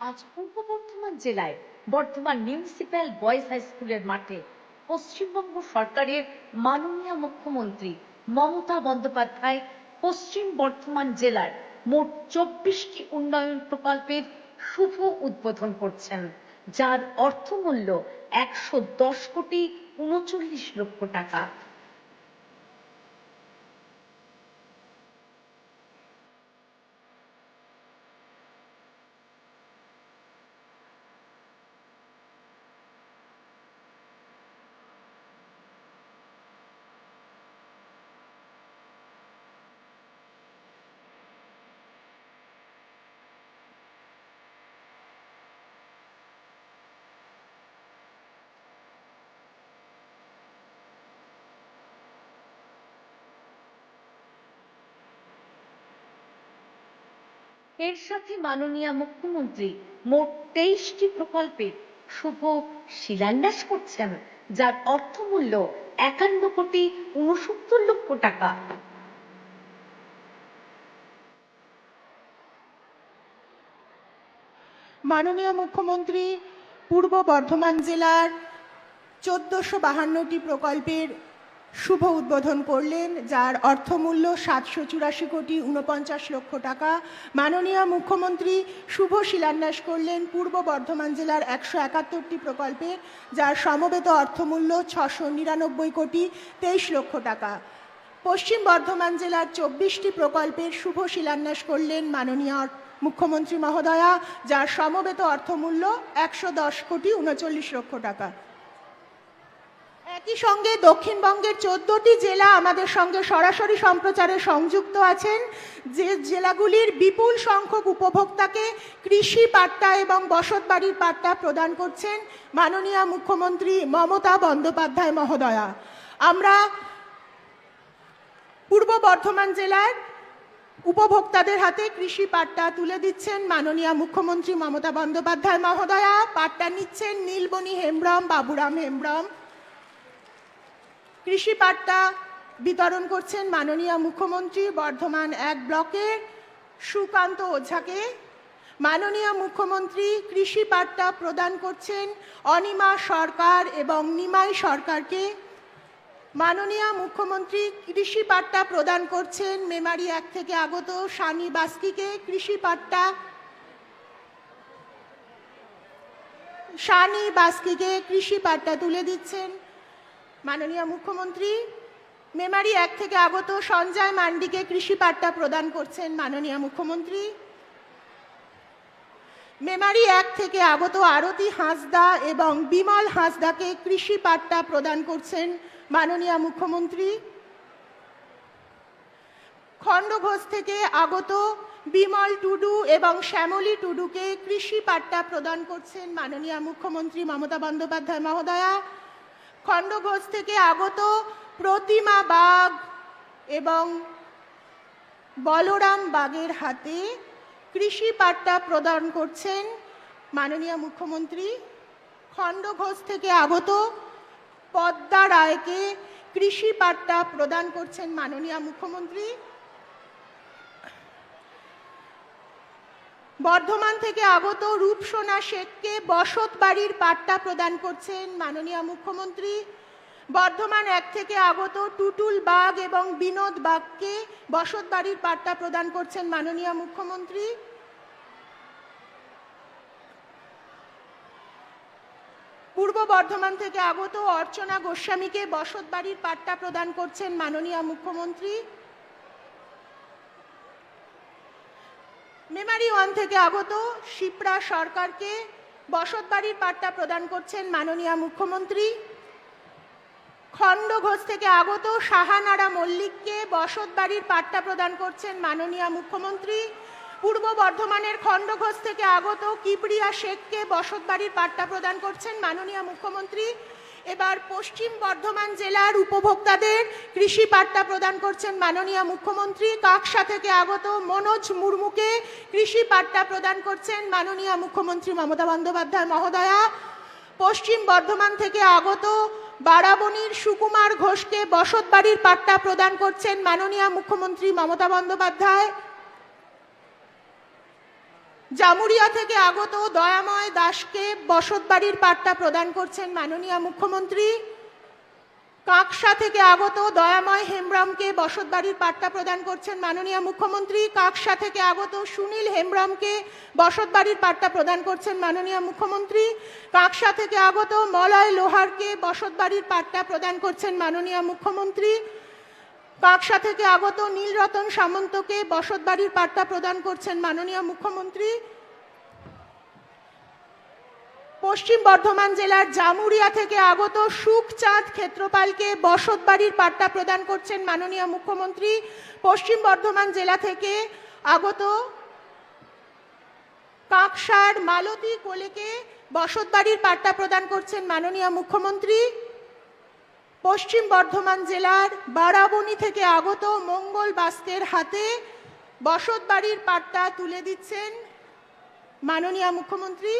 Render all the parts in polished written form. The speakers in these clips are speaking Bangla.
আজ পূর্ব বর্ধমান জেলায় বর্ধমান মিউনিসিপ্যাল বয়েজ হাই স্কুলের মাঠে পশ্চিমবঙ্গ সরকারের মাননীয় মুখ্যমন্ত্রী মমতা বন্দ্যোপাধ্যায় পশ্চিম বর্ধমান জেলার মোট 24টি উন্নয়ন প্রকল্পের শুভ উদ্বোধন করছেন, যার অর্থমূল্য 110,39,00,000 টাকা। এর সাথে মাননীয় মুখ্যমন্ত্রী মোট 23টি প্রকল্পের শুভ শিলান্যাস করছেন, যার অর্থমূল্য 51,69,00,000 টাকা। মাননীয় মুখ্যমন্ত্রী পূর্ব বর্ধমান জেলার 1452টি প্রকল্পের শুভ উদ্বোধন করলেন, যার অর্থমূল্য 784,49,00,000 টাকা। মাননীয় মুখ্যমন্ত্রী শুভ শিলান্যাস করলেন পূর্ব বর্ধমান জেলার 171টি প্রকল্পের, যার সমবেত অর্থমূল্য 699,23,00,000 টাকা। পশ্চিম বর্ধমান জেলার 24টি প্রকল্পের শুভ শিলান্যাস করলেন মাননীয় মুখ্যমন্ত্রী মহোদয়া, যার সমবেত অর্থমূল্য 110,39,00,000 টাকা। একই সঙ্গে দক্ষিণবঙ্গের 14টি জেলা আমাদের সঙ্গে সরাসরি সম্প্রচারে সংযুক্ত আছেন, যে জেলাগুলির বিপুল সংখ্যক উপভোক্তাকে কৃষি পাট্টা এবং বসতবাড়ির পাট্টা প্রদান করছেন মাননীয় মুখ্যমন্ত্রী মমতা বন্দ্যোপাধ্যায় মহোদয়া। আমরা পূর্ব বর্ধমান জেলার উপভোক্তাদের হাতে কৃষি পাট্টা তুলে দিচ্ছেন মাননীয় মুখ্যমন্ত্রী মমতা বন্দ্যোপাধ্যায় মহোদয়া। পাট্টা নিচ্ছেন নীলবনী হেমব্রম, বাবুরাম হেমব্রম। কৃষি পাট্টা বিতরণ করছেন মাননীয় মুখ্যমন্ত্রী বর্ধমান 1 ব্লকের সুকান্ত ওঝাকে। মাননীয় মুখ্যমন্ত্রী কৃষি পাট্টা প্রদান করছেন অনিমা সরকার এবং নিমাই সরকারকে। মাননীয় মুখ্যমন্ত্রী কৃষি পাট্টা প্রদান করছেন মেমারি 1 থেকে আগত সানি বাস্কিকে। সানি বাস্কিকে কৃষি পাট্টা তুলে দিচ্ছেন মাননীয় মুখ্যমন্ত্রী। মেমারি 1 থেকে আগত সঞ্জয় মান্ডিকে কৃষি পাট্টা প্রদান করছেন মাননীয় মুখ্যমন্ত্রী। মেমারি 1 থেকে আগত আরতি হাঁসদা এবং বিমল হাঁসদাকে কৃষি পাট্টা প্রদান করছেন মাননীয় মুখ্যমন্ত্রী। খণ্ডঘোষ থেকে আগত বিমল টুডু এবং শ্যামলী টুডুকে কৃষি পাট্টা প্রদান করছেন মাননীয় মুখ্যমন্ত্রী মমতা বন্দ্যোপাধ্যায় মহোদয়া। খণ্ডঘোষ থেকে আগত প্রতিমা বাগ এবং বলরাম বাগের হাতে কৃষি পাট্টা প্রদান করছেন মাননীয় মুখ্যমন্ত্রী। খণ্ডঘোষ থেকে আগত পদ্মা রায়কে কৃষি পাট্টা প্রদান করছেন মাননীয় মুখ্যমন্ত্রী। বর্ধমান থেকে আগত রূপসোনা শেখকে বসত বাড়ির পাট্টা প্রদান করছেন মাননীয় মুখ্যমন্ত্রী। বর্ধমান 1 থেকে আগত টুটুল বাগ এবং বিনোদ বাগকে বসত বাড়ির পাট্টা প্রদান করছেন মাননীয় মুখ্যমন্ত্রী। পূর্ব বর্ধমান থেকে আগত অর্চনা গোস্বামীকে বসত বাড়ির পাট্টা প্রদান করছেন মাননীয় মুখ্যমন্ত্রী। মেমারি 1 থেকে আগত শিপ্রা সরকারকে বসত বাড়ির পাট্টা প্রদান করছেন মাননীয় মুখ্যমন্ত্রী। খণ্ডঘোষ থেকে আগত সাহানারা মল্লিককে বসত বাড়ির পাট্টা প্রদান করছেন মাননীয় মুখ্যমন্ত্রী। পূর্ব বর্ধমানের খণ্ডঘোষ থেকে আগত কিবরিয়া শেখকে বসত বাড়ির পাট্টা প্রদান করছেন মাননীয় মুখ্যমন্ত্রী। এবার পশ্চিম বর্ধমান জেলার উপভোক্তাদের কৃষি পাট্টা প্রদান করছেন মাননীয় মুখ্যমন্ত্রী। কাকসা থেকে আগত মনোজ মুর্মুকে কৃষি পাট্টা প্রদান করছেন মাননীয় মুখ্যমন্ত্রী মমতা বন্দ্যোপাধ্যায় মহোদয়া। পশ্চিম বর্ধমান থেকে আগত বারাবণীর সুকুমার ঘোষকে বসত বাড়ির পাট্টা প্রদান করছেন মাননীয় মুখ্যমন্ত্রী মমতা বন্দ্যোপাধ্যায়। জামুরিয়া থেকে আগত দয়াময় দাসকে বসতবাড়ির পাট্টা প্রদান করছেন মাননীয় মুখ্যমন্ত্রী। কাকসা থেকে আগত দয়াময় হেমব্রমকে বসতবাড়ির পাট্টা প্রদান করছেন মাননীয় মুখ্যমন্ত্রী। কাকসা থেকে আগত সুনীল হেমব্রমকে বসতবাড়ির পাট্টা প্রদান করছেন মাননীয় মুখ্যমন্ত্রী। কাকসা থেকে আগত মলয় লোহারকে বসতবাড়ির পাট্টা প্রদান করছেন মাননীয় মুখ্যমন্ত্রী। কাকসা থেকে আগত নীলরতন সামন্তকে বসতবাড়ির পাট্টা প্রদান করছেন মাননীয় মুখ্যমন্ত্রী। পশ্চিম বর্ধমান জেলার জামুরিয়া থেকে আগত সুখচাঁদ ক্ষেত্রপালকে বসতবাড়ির পাট্টা প্রদান করছেন মাননীয় মুখ্যমন্ত্রী। পশ্চিম বর্ধমান জেলা থেকে আগত কাকসার মালতী কোলেকে বসতবাড়ির পাট্টা প্রদান করছেন মাননীয় মুখ্যমন্ত্রী। পশ্চিম বর্ধমান জেলার বারাবণী থেকে আগত মঙ্গল বাস্কের হাতে বসতবাড়ির পাট্টা তুলে দিচ্ছেন মাননীয় মুখ্যমন্ত্রী।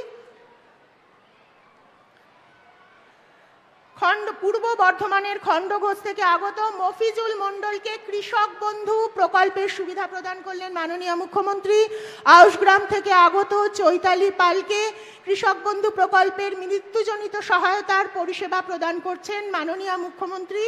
পূর্ব বর্ধমানের খণ্ডঘোষ থেকে আগত মফিজুল মণ্ডলকে কৃষক বন্ধু প্রকল্পের সুবিধা প্রদান করলেন মাননীয় মুখ্যমন্ত্রী। আউশগ্রাম থেকে আগত চৈতালি পালকে কৃষক বন্ধু প্রকল্পের মৃত্যুজনিত সহায়তার পরিষেবা প্রদান করছেন মাননীয় মুখ্যমন্ত্রী।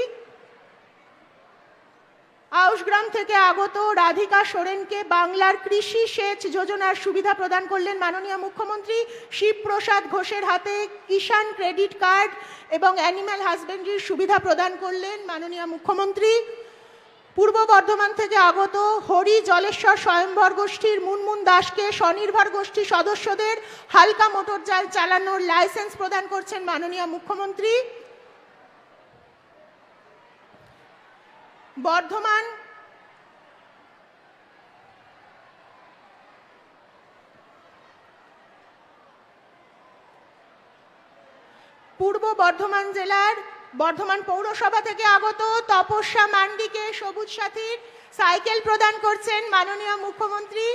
আউশগ্রাম থেকে আগত রাধিকা সোরেনকে বাংলার কৃষি সেচ যোজনার সুবিধা প্রদান করলেন মাননীয় মুখ্যমন্ত্রী। শিবপ্রসাদ ঘোষের হাতে কিষাণ ক্রেডিট কার্ড এবং অ্যানিম্যাল হাজবেন্ড্রির সুবিধা প্রদান করলেন মাননীয় মুখ্যমন্ত্রী। পূর্ব বর্ধমান থেকে আগত হরি জলেশ্বর স্বয়ম্বর গোষ্ঠীর মুনমুন দাসকে স্বনির্ভর গোষ্ঠী সদস্যদের হালকা মোটরযান চালানোর লাইসেন্স প্রদান করছেন মাননীয় মুখ্যমন্ত্রী। বর্ধমান পূর্ব বর্ধমান জেলার বর্ধমান পৌরসভা থেকে আগত তপস্যা মান্ডিকে সবুজ সাথীর সাইকেল প্রদান করছেন মাননীয় মুখ্যমন্ত্রী।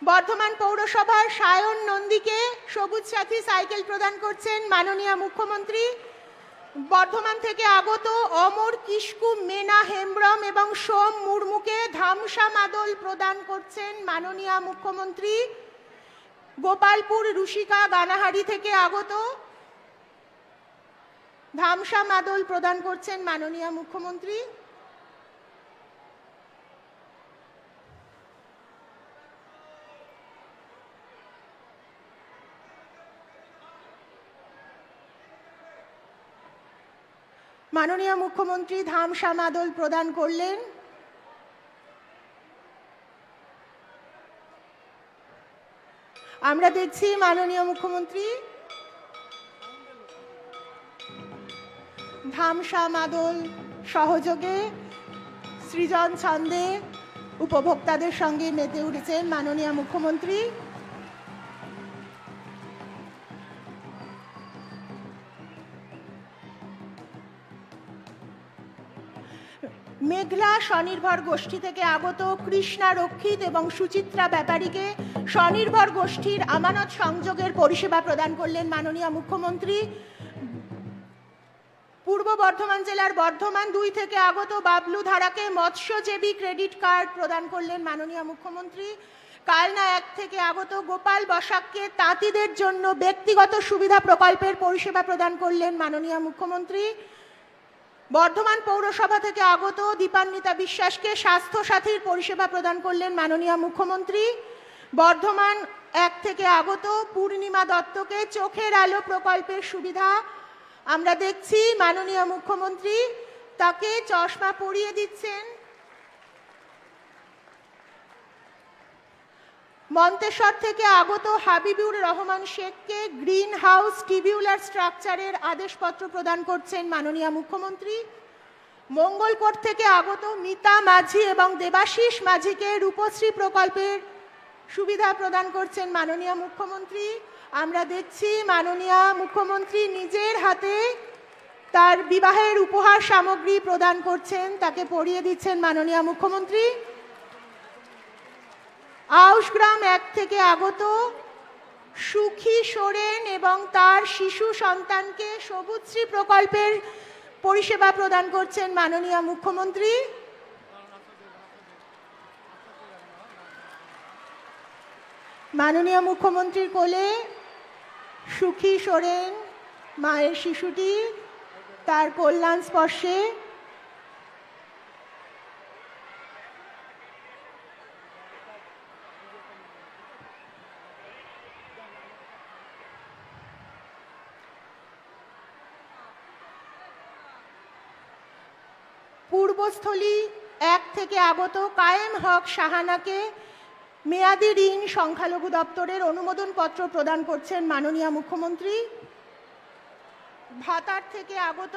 বর্ধমান পৌরসভার সায়ন নন্দীকে সবুজ সাথী সাইকেল প্রদান করছেন মাননীয় মুখ্যমন্ত্রী। বর্ধমান থেকে আগত অমর কিস্কু মেনা হেমব্রম এবং সোম মুর্মুকে ধামসা মাদল প্রদান করছেন মাননীয় মুখ্যমন্ত্রী। গোপালপুর রুশিকা গানাহারি থেকে আগত ধামসা মাদল প্রদান করছেন মাননীয় মুখ্যমন্ত্রী। মাননীয় মুখ্যমন্ত্রী ধামসা মাদল প্রদান করলেন। আমরা দেখছি মাননীয় মুখ্যমন্ত্রী ধামসা মাদল সহযোগে সৃজন ছন্দে উপভোক্তাদের সঙ্গে মেতে উঠেছেন মাননীয় মুখ্যমন্ত্রী। মেঘলা স্বনির্ভর গোষ্ঠী থেকে আগত কৃষ্ণা রক্ষিত এবং সুচিত্রা ব্যাপারীকে স্বনির্ভর গোষ্ঠীর আমানত সংযোগের পরিষেবা প্রদান করলেন মাননীয় মুখ্যমন্ত্রী। পূর্ব বর্ধমান জেলার বর্ধমান 2 থেকে আগত বাবলু ধারাকে মৎস্যজীবী ক্রেডিট কার্ড প্রদান করলেন মাননীয় মুখ্যমন্ত্রী। কালনা 1 থেকে আগত গোপাল বসাককে তাঁতিদের জন্য ব্যক্তিগত সুবিধা প্রকল্পের পরিষেবা প্রদান করলেন মাননীয় মুখ্যমন্ত্রী। বর্ধমান পৌরসভা থেকে আগত দীপান্বিতা বিশ্বাসকে স্বাস্থ্য সাথীর পরিষেবা প্রদান করলেন মাননীয় মুখ্যমন্ত্রী। বর্ধমান 1 থেকে আগত পূর্ণিমা দত্তকে চোখের আলো প্রকল্পের সুবিধা আমরা দেখছি মাননীয় মুখ্যমন্ত্রী তাকে চশমা পরিয়ে দিচ্ছেন। মন্তেশ্বর থেকে আগত হাবিবুর রহমান শেখকে গ্রিন হাউস টিবিউলার স্ট্রাকচারের আদেশপত্র প্রদান করছেন মাননীয় মুখ্যমন্ত্রী। মঙ্গলকোট থেকে আগত মিতা মাঝি এবং দেবাশিস মাঝিকে রূপশ্রী প্রকল্পের সুবিধা প্রদান করছেন মাননীয় মুখ্যমন্ত্রী। আমরা দেখছি মাননীয় মুখ্যমন্ত্রী নিজের হাতে তার বিবাহের উপহার সামগ্রী প্রদান করছেন, তাকে পরিয়ে দিচ্ছেন মাননীয় মুখ্যমন্ত্রী। আউশগ্রাম 1 থেকে আগত সুখী সোরেন এবং তার শিশু সন্তানকে সবুজশ্রী প্রকল্পের পরিষেবা প্রদান করছেন মাননীয় মুখ্যমন্ত্রী। মাননীয় মুখ্যমন্ত্রীর কোলে সুখী সোরেন মায়ের শিশুটি তার কল্যাণ স্পর্শে পূর্বস্থলী 1 থেকে আগত কায়েম হক সাহানাকে মেয়াদি ঋণ সংখ্যালঘু দপ্তরের অনুমোদন পত্র প্রদান করছেন মাননীয় মুখ্যমন্ত্রী। ভাতার থেকে আগত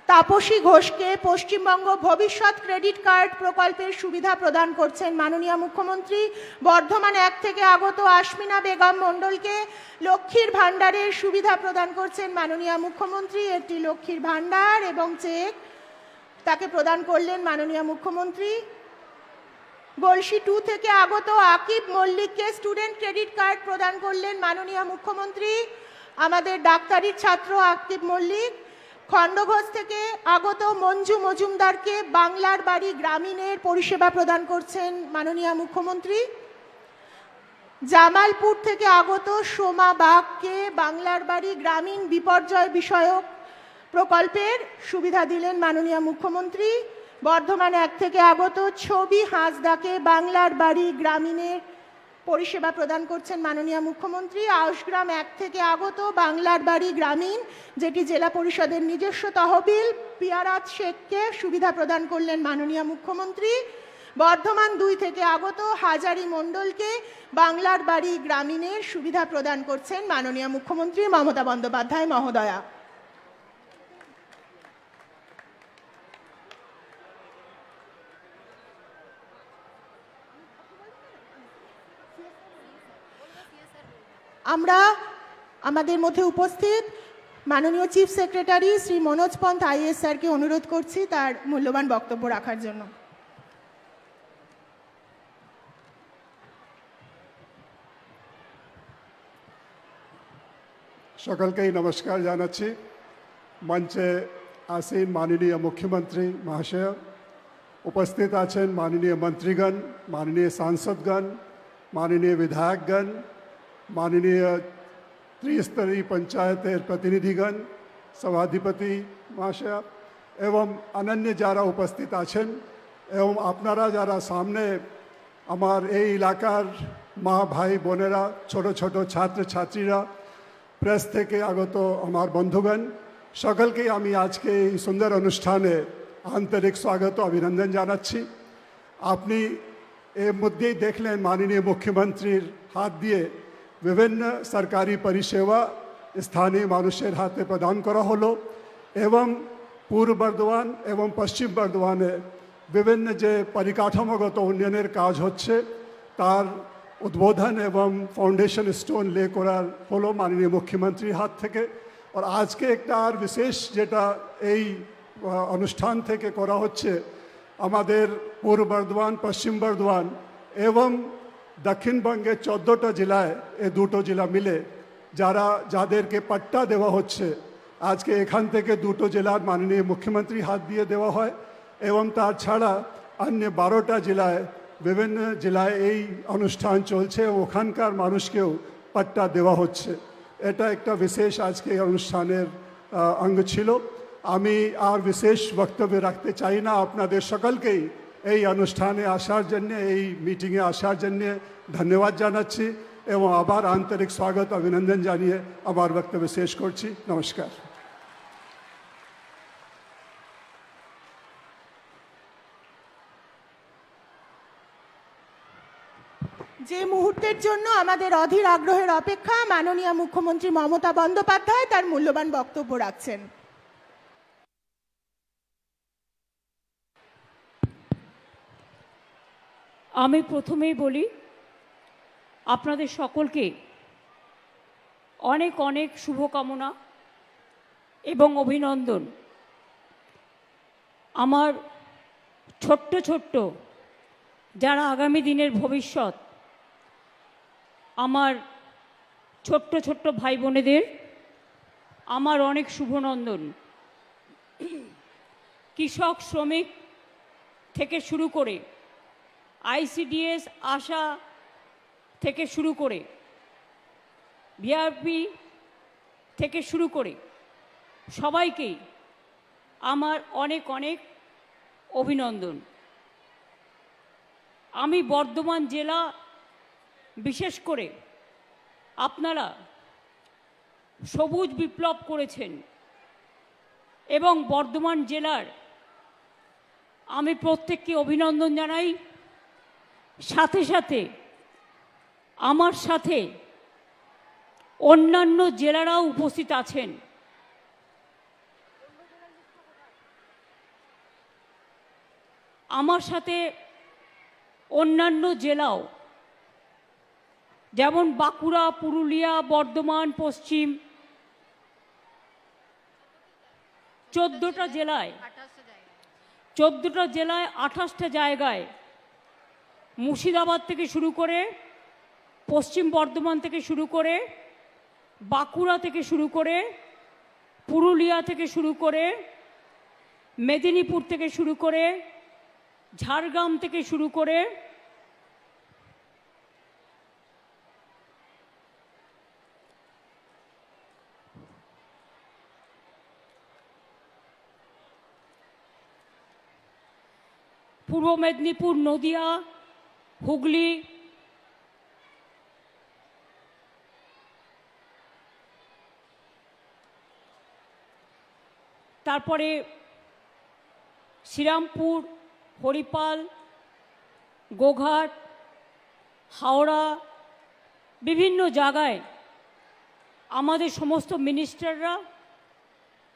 তাপসী ঘোষকে পশ্চিমবঙ্গ ভবিষ্যৎ ক্রেডিট কার্ড প্রকল্পের সুবিধা প্রদান করছেন মাননীয় মুখ্যমন্ত্রী। বর্ধমান 1 থেকে আগত আশমিনা বেগম মণ্ডলকে লক্ষ্মীর ভাণ্ডারের সুবিধা প্রদান করছেন মাননীয় মুখ্যমন্ত্রী। একটি লক্ষ্মীর ভাণ্ডার এবং চেক তাকে প্রদান করলেন মাননীয় মুখ্যমন্ত্রী। গলসি 2 থেকে আগত আকিব মল্লিককে স্টুডেন্ট ক্রেডিট কার্ড প্রদান করলেন মাননীয় মুখ্যমন্ত্রী। আমাদের ডাক্তারির ছাত্র আকিব মল্লিক। খণ্ডঘোষ থেকে আগত মঞ্জু মজুমদারকে বাংলার বাড়ি গ্রামীণের পরিষেবা প্রদান করছেন মাননীয় মুখ্যমন্ত্রী। জামালপুর থেকে আগত সোমা বাগকে বাংলার বাড়ি গ্রামীণ বিপর্যয় বিষয়ক প্রকল্পের সুবিধা দিলেন মাননীয় মুখ্যমন্ত্রী। বর্ধমান 1 থেকে আগত ছবি হাঁসদাকে বাংলার বাড়ি গ্রামীণের পরিষেবা প্রদান করছেন মাননীয় মুখ্যমন্ত্রী। আউশগ্রাম 1 থেকে আগত বাংলার বাড়ি গ্রামীণ, যেটি জেলা পরিষদের নিজস্ব তহবিল, পিয়ারাত শেখকে সুবিধা প্রদান করলেন মাননীয় মুখ্যমন্ত্রী। বর্ধমান 2 থেকে আগত হাজারি মণ্ডলকে বাংলার বাড়ি গ্রামীণের সুবিধা প্রদান করছেন মাননীয় মুখ্যমন্ত্রী মমতা বন্দ্যোপাধ্যায় মহোদয়া। আমরা আমাদের মধ্যে উপস্থিত মাননীয় chief secretary Shri Manoj Pant is স্যারকে অনুরোধ করছি তার মূল্যবান বক্তব্য রাখার জন্য। সকলকেই নমস্কার জানাচ্ছি। মঞ্চে আসীন মাননীয় মুখ্যমন্ত্রী মহাশয়, উপস্থিত আছেন মাননীয় মন্ত্রীগণ, মাননীয় সাংসদগণ, মাননীয় বিধায়কগণ, মাননীয় ত্রিস্তরীয় পঞ্চায়েতের প্রতিনিধিগণ, সভাধিপতি মহাশয় এবং অন্যান্য যারা উপস্থিত আছেন এবং আপনারা যারা সামনে আমার এই এলাকার মা ভাই বোনেরা, ছোট ছোট ছাত্রছাত্রীরা, প্রেস থেকে আগত আমার বন্ধুগণ, সকলকেই আমি আজকে এই সুন্দর অনুষ্ঠানে আন্তরিক স্বাগত অভিনন্দন জানাচ্ছি। আপনি এর মধ্যেই দেখলেন মাননীয় মুখ্যমন্ত্রীর হাত দিয়ে বিভিন্ন সরকারি পরিষেবা স্থানীয় মানুষের হাতে প্রদান করা হলো এবং পূর্ব বর্ধমান এবং পশ্চিম বর্ধমানে বিভিন্ন যে পরিকাঠামোগত উন্নয়নের কাজ হচ্ছে তার উদ্বোধন এবং ফাউন্ডেশন স্টোন লে করার হলো মাননীয় মুখ্যমন্ত্রীর হাত থেকে। আর আজকে একটা আর বিশেষ যেটা এই অনুষ্ঠান থেকে করা হচ্ছে, আমাদের পূর্ব বর্ধমান, পশ্চিম বর্ধমান এবং দক্ষিণবঙ্গের 14টা জেলায় এই দুটো জেলা মিলে যাদেরকে পাট্টা দেওয়া হচ্ছে, আজকে এখান থেকে দুটো জেলার মাননীয় মুখ্যমন্ত্রী হাত দিয়ে দেওয়া হয় এবং তার ছাড়া অন্য 12টা জেলায় বিভিন্ন জেলায় এই অনুষ্ঠান চলছে, ওখানকার মানুষকেও পাট্টা দেওয়া হচ্ছে। এটা একটা বিশেষ আজকে অনুষ্ঠানের অঙ্গ ছিল। আমি আর বিশেষ বক্তব্য রাখতে চাই না। আপনাদের সকলকেই এই অনুষ্ঠানে আসার জন্য, এই মিটিংয়ে আসার জন্য ধন্যবাদ জানাচ্ছি এবং আবার আন্তরিক স্বাগত অভিনন্দন জানিয়ে আমার বক্তব্য শেষ করছি। নমস্কার। যে মুহূর্তের জন্য আমাদের অধীর আগ্রহের অপেক্ষা, মাননীয় মুখ্যমন্ত্রী মমতা বন্দ্যোপাধ্যায় তার মূল্যবান বক্তব্য রাখছেন। আমি প্রথমেই বলি, আপনাদের সকলকে অনেক অনেক শুভকামনা এবং অভিনন্দন। আমার ছোট্ট ছোট্ট যারা আগামী দিনের ভবিষ্যৎ, আমার ছোট্ট ছোট্ট ভাই বোনেদের আমার অনেক শুভনন্দন। কৃষক, শ্রমিক থেকে শুরু করে ICDS, আশা, থেকে শুরু করে ভিআরপি থেকে শুরু করে সবাইকেই আমার অনেক অনেক অভিনন্দন। আমি বর্ধমান জেলা, বিশেষ করে আপনারা সবুজ বিপ্লব করেছেন এবং বর্ধমান জেলার আমি প্রত্যেককে অভিনন্দন জানাই। সাথে সাথে আমার সাথে অন্যান্য জেলারাও উপস্থিত আছেন। আমার সাথে অন্যান্য জেলাও, যেমন বাঁকুড়া, পুরুলিয়া, বর্ধমান পশ্চিম, 14টা জেলায় 28টা জায়গায়, মুর্শিদাবাদ থেকে শুরু করে, পশ্চিম বর্ধমান থেকে শুরু করে, বাঁকুড়া থেকে শুরু করে, পুরুলিয়া থেকে শুরু করে, মেদিনীপুর থেকে শুরু করে, ঝাড়গ্রাম থেকে শুরু করে, পূর্ব মেদিনীপুর, নদিয়া, হুগলি, তারপরে শ্রীরামপুর, হরিপাল, গোঘাট, হাওড়া, বিভিন্ন জায়গায় আমাদের সমস্ত মিনিস্টাররা,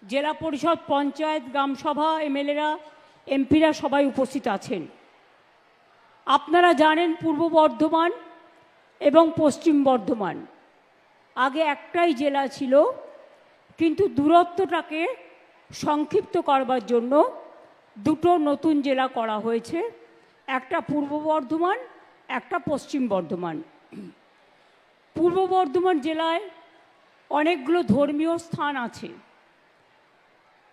জেলা পরিষদ, পঞ্চায়েত, গ্রামসভা, এমএলএরা, এমপিরা সবাই উপস্থিত আছেন। আপনারা জানেন পূর্ব বর্ধমান এবং পশ্চিম বর্ধমান আগে একটাই জেলা ছিল, কিন্তু দূরত্বটাকে সংক্ষিপ্ত করবার জন্য দুটো নতুন জেলা করা হয়েছে, একটা পূর্ব বর্ধমান, একটা পশ্চিম বর্ধমান। পূর্ব বর্ধমান জেলায় অনেকগুলো ধর্মীয় স্থান আছে।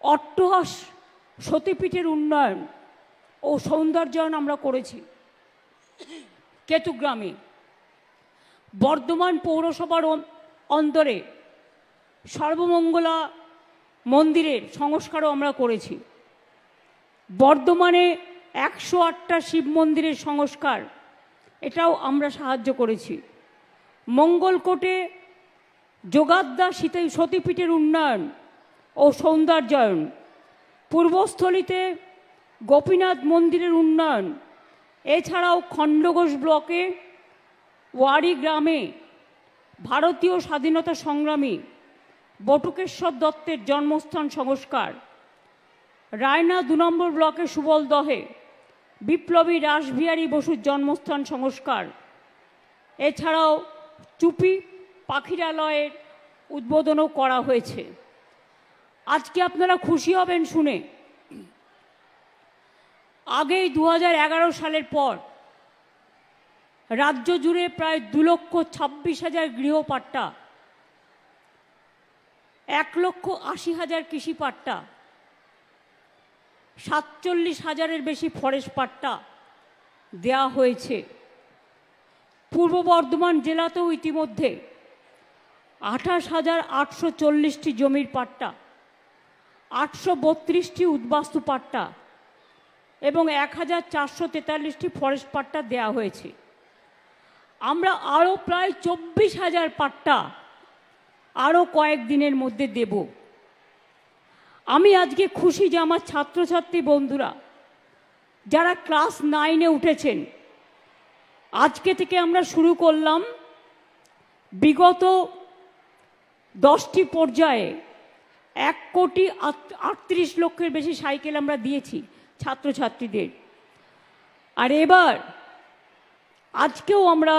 অট্টহাস সতীপীঠের উন্নয়ন ও সৌন্দর্যায়ন আমরা করেছি কেতুগ্রামে। বর্ধমান পৌরসভার অন্দরে সর্বমঙ্গলা মন্দিরের সংস্কারও আমরা করেছি। বর্ধমানে 108টা শিব মন্দিরের সংস্কার, এটাও আমরা সাহায্য করেছি। মঙ্গলকোটে যোগাদ্দা সতীপীঠের উন্নয়ন ও সৌন্দর্যায়ন, পূর্বস্থলীতে গোপীনাথ মন্দিরের উন্নয়ন, এছাড়াও খণ্ডঘোষ ব্লকে ওয়ারি গ্রামে ভারতীয় স্বাধীনতা সংগ্রামী বটুকেশ্বর দত্তের জন্মস্থান সংস্কার, রায়না 2 নম্বর ব্লকে সুবলদহে বিপ্লবী রাসবিহারী বসুর জন্মস্থান সংস্কার, এছাড়াও চুপি পাখিরালয়ের উদ্বোধনও করা হয়েছে। আজকে আপনারা খুশি হবেন শুনে, আগেই 2011 সালের পর রাজ্য জুড়ে প্রায় 2,26,000 গৃহপাট্টা, 1,80,000 কৃষি পাট্টা, 47,000-এর বেশি ফরেস্ট পাট্টা দেয়া হয়েছে। পূর্ব বর্ধমান জেলাতেও ইতিমধ্যে 28,840টি জমির পাট্টা, 832টি উদ্বাস্তু পাট্টা এবং 1,443টি ফরেস্ট পাট্টা দেয়া হয়েছে। আমরা আরও প্রায় 24,000 পাট্টা আরও কয়েকদিনের মধ্যে দেব। আমি আজকে খুশি যে আমার ছাত্রছাত্রী বন্ধুরা যারা ক্লাস 9-এ উঠেছেন, আজকে থেকে আমরা শুরু করলাম বিগত 10টি পর্যায়ে 1,38,00,000 বেশি সাইকেল আমরা দিয়েছি ছাত্রছাত্রীদের। আর এবার আজকেও আমরা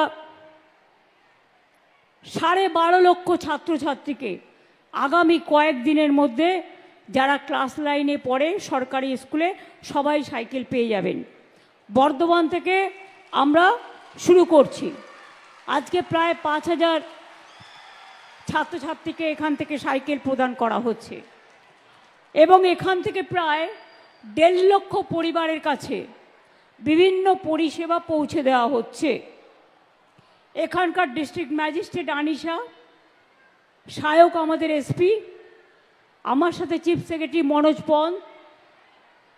12.5 লক্ষ ছাত্রছাত্রীকে আগামী কয়েকদিনের মধ্যে, যারা ক্লাস 9-এ পড়ে সরকারি স্কুলে, সবাই সাইকেল পেয়ে যাবেন। বর্ধমান থেকে আমরা শুরু করছি। আজকে প্রায় 5,000 ছাত্রছাত্রীকে এখান থেকে সাইকেল প্রদান করা হচ্ছে এবং এখান থেকে প্রায় 1.5 লক্ষ পরিবারের কাছে বিভিন্ন পরিষেবা পৌঁছে দেওয়া হচ্ছে। এখানকার ডিস্ট্রিক্ট ম্যাজিস্ট্রেট আনিশা, সহায়ক আমাদের এসপি, আমার সাথে চিফ সেক্রেটারি মনোজ পন্ত,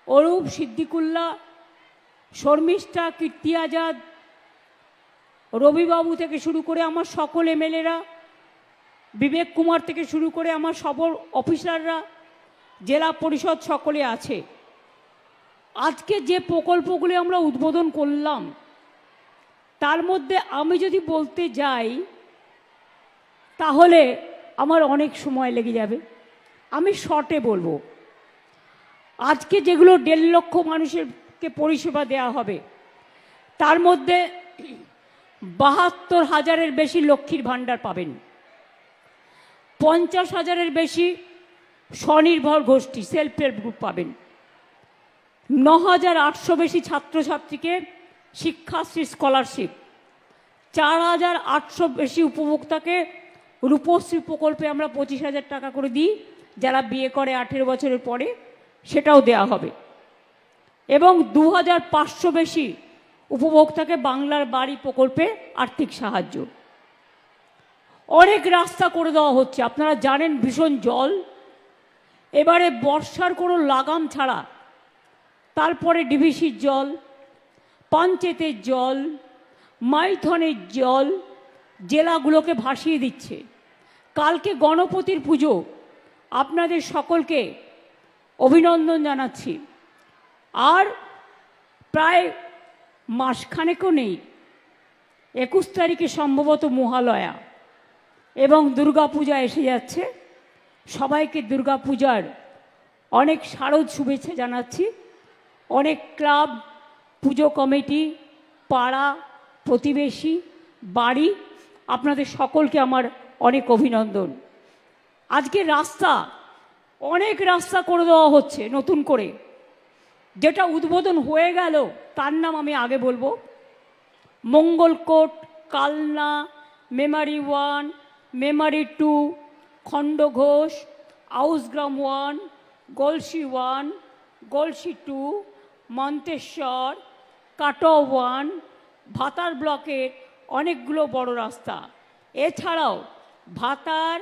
অরূপ, সিদ্দিকুল্লাহ, শর্মিষ্ঠা, কীর্তি আজাদ, রবিবাবু থেকে শুরু করে আমার সকল এমএলএরা, বিবেক কুমার থেকে শুরু করে আমার সকল অফিসাররা, জেলা পরিষদ সকলে আছে। আজকে যে প্রকল্পগুলি আমরা উদ্বোধন করলাম তার মধ্যে আমি যদি বলতে যাই তাহলে আমার অনেক সময় লেগে যাবে। আমি শর্টে বলবো। আজকে যেগুলো 1.5 লক্ষ মানুষকে পরিষেবা দেওয়া হবে তার মধ্যে 72,000-এর বেশি লক্ষ্মীর ভাণ্ডার পাবেন, 50,000-এর বেশি স্বনির্ভর গোষ্ঠী সেলফ হেল্প গ্রুপ পাবেন, 9,800 বেশি ছাত্রছাত্রীকে শিক্ষাশ্রী স্কলারশিপ, 4,800 বেশি উপভোক্তাকে রূপশ্রী প্রকল্পে আমরা 25,000 টাকা করে দিই, যারা বিয়ে করে 18 বছরের পরে সেটাও দেয়া হবে, এবং 2,500 বেশি উপভোক্তাকে বাংলার বাড়ি প্রকল্পে আর্থিক সাহায্য। অনেক রাস্তা করে দেওয়া হচ্ছে। আপনারা জানেন ভীষণ জল, এবারে বর্ষার কোনো লাগাম ছাড়া তারপরে ডিভিসির জল, পাঞ্চেতের জল, মাইথনের জল জেলাগুলোকে ভাসিয়ে দিচ্ছে। কালকে গণপতির পুজো, আপনাদের সকলকে অভিনন্দন জানাচ্ছি। আর প্রায় মাসখানেকও নেই, 21 তারিখে সম্ভবত মহালয়া এবং দুর্গাপূজা এসে যাচ্ছে। সবাইকে দুর্গাপূজার অনেক শারদ শুভেচ্ছা জানাচ্ছি। অনেক ক্লাব, পুজো কমিটি, পাড়া, প্রতিবেশী, বাড়ি, আপনাদের সকলকে আমার অনেক অভিনন্দন। আজকে রাস্তা, অনেক রাস্তা করে দেওয়া হচ্ছে নতুন করে। যেটা উদ্বোধন হয়ে গেল তার নাম আমি আগে বলবো। মঙ্গলকোট, কালনা, মেমারি 1, মেমারি 2, খণ্ডঘোষ, আউসগ্রাম 1, গলসি 1, গলসি 2, মন্তেশ্বর, কাটোয়া 1, ভাতার ব্লকের অনেকগুলো বড় রাস্তা। এছাড়াও ভাতার,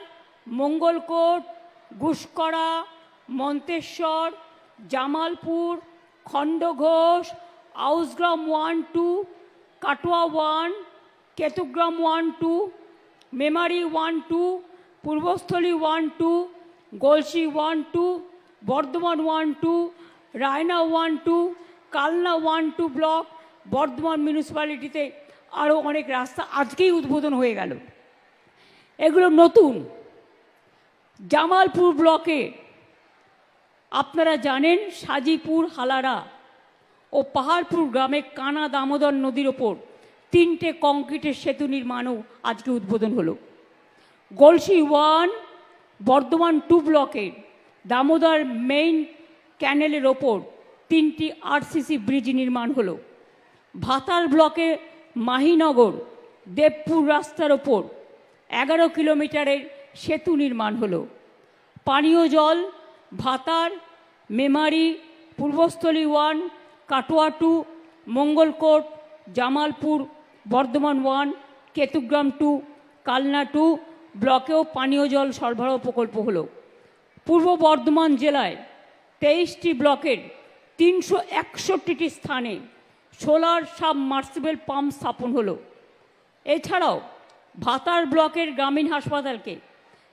মঙ্গলকোট, গুসকরা, মন্তেশ্বর, জামালপুর, খণ্ডঘোষ, আউসগ্রাম 1, 2, কাটোয়া 1, কেতুগ্রাম 1, 2, মেমারি 1, 2, পূর্বস্থলী 1, 2, গলসি 1, 2, বর্ধমান 1, 2, রায়না 1, 2, কালনা 1, 2 ব্লক, বর্ধমান মিউনিসিপ্যালিটিতে আরও অনেক রাস্তা আজকেই উদ্বোধন হয়ে গেল। এগুলো নতুন। জামালপুর ব্লকে আপনারা জানেন সাজিপুর, হালারা ও পাহাড়পুর গ্রামে কানা দামোদর নদীর ওপর 3টে কংক্রিটের সেতু নির্মাণও আজকে উদ্বোধন হলো। গলসি 1, বর্ধমান 2 ব্লকের দামোদর মেইন ক্যানেলের ওপর 3টি আরসিসি ব্রিজ নির্মাণ হলো। ভাতার ব্লকে মাহিনগর দেবপুর রাস্তার ওপর 11 কিলোমিটারের সেতু নির্মাণ হলো। পানীয় জল ভাতার, মেমারি, পূর্বস্থলী 1, কাটোয়া 2, মঙ্গলকোট, জামালপুর, বর্ধমান 1, কেতুগ্রাম 2, কালনা 2 ব্লকেও পানীয় জল সরবরাহ প্রকল্প হলো। পূর্ব বর্ধমান জেলায় 23টি ব্লকের 361টি স্থানে সোলার সাবমার্সিবল পাম্প স্থাপন হলো। এছাড়াও ভাতার ব্লকের গ্রামীণ হাসপাতালকে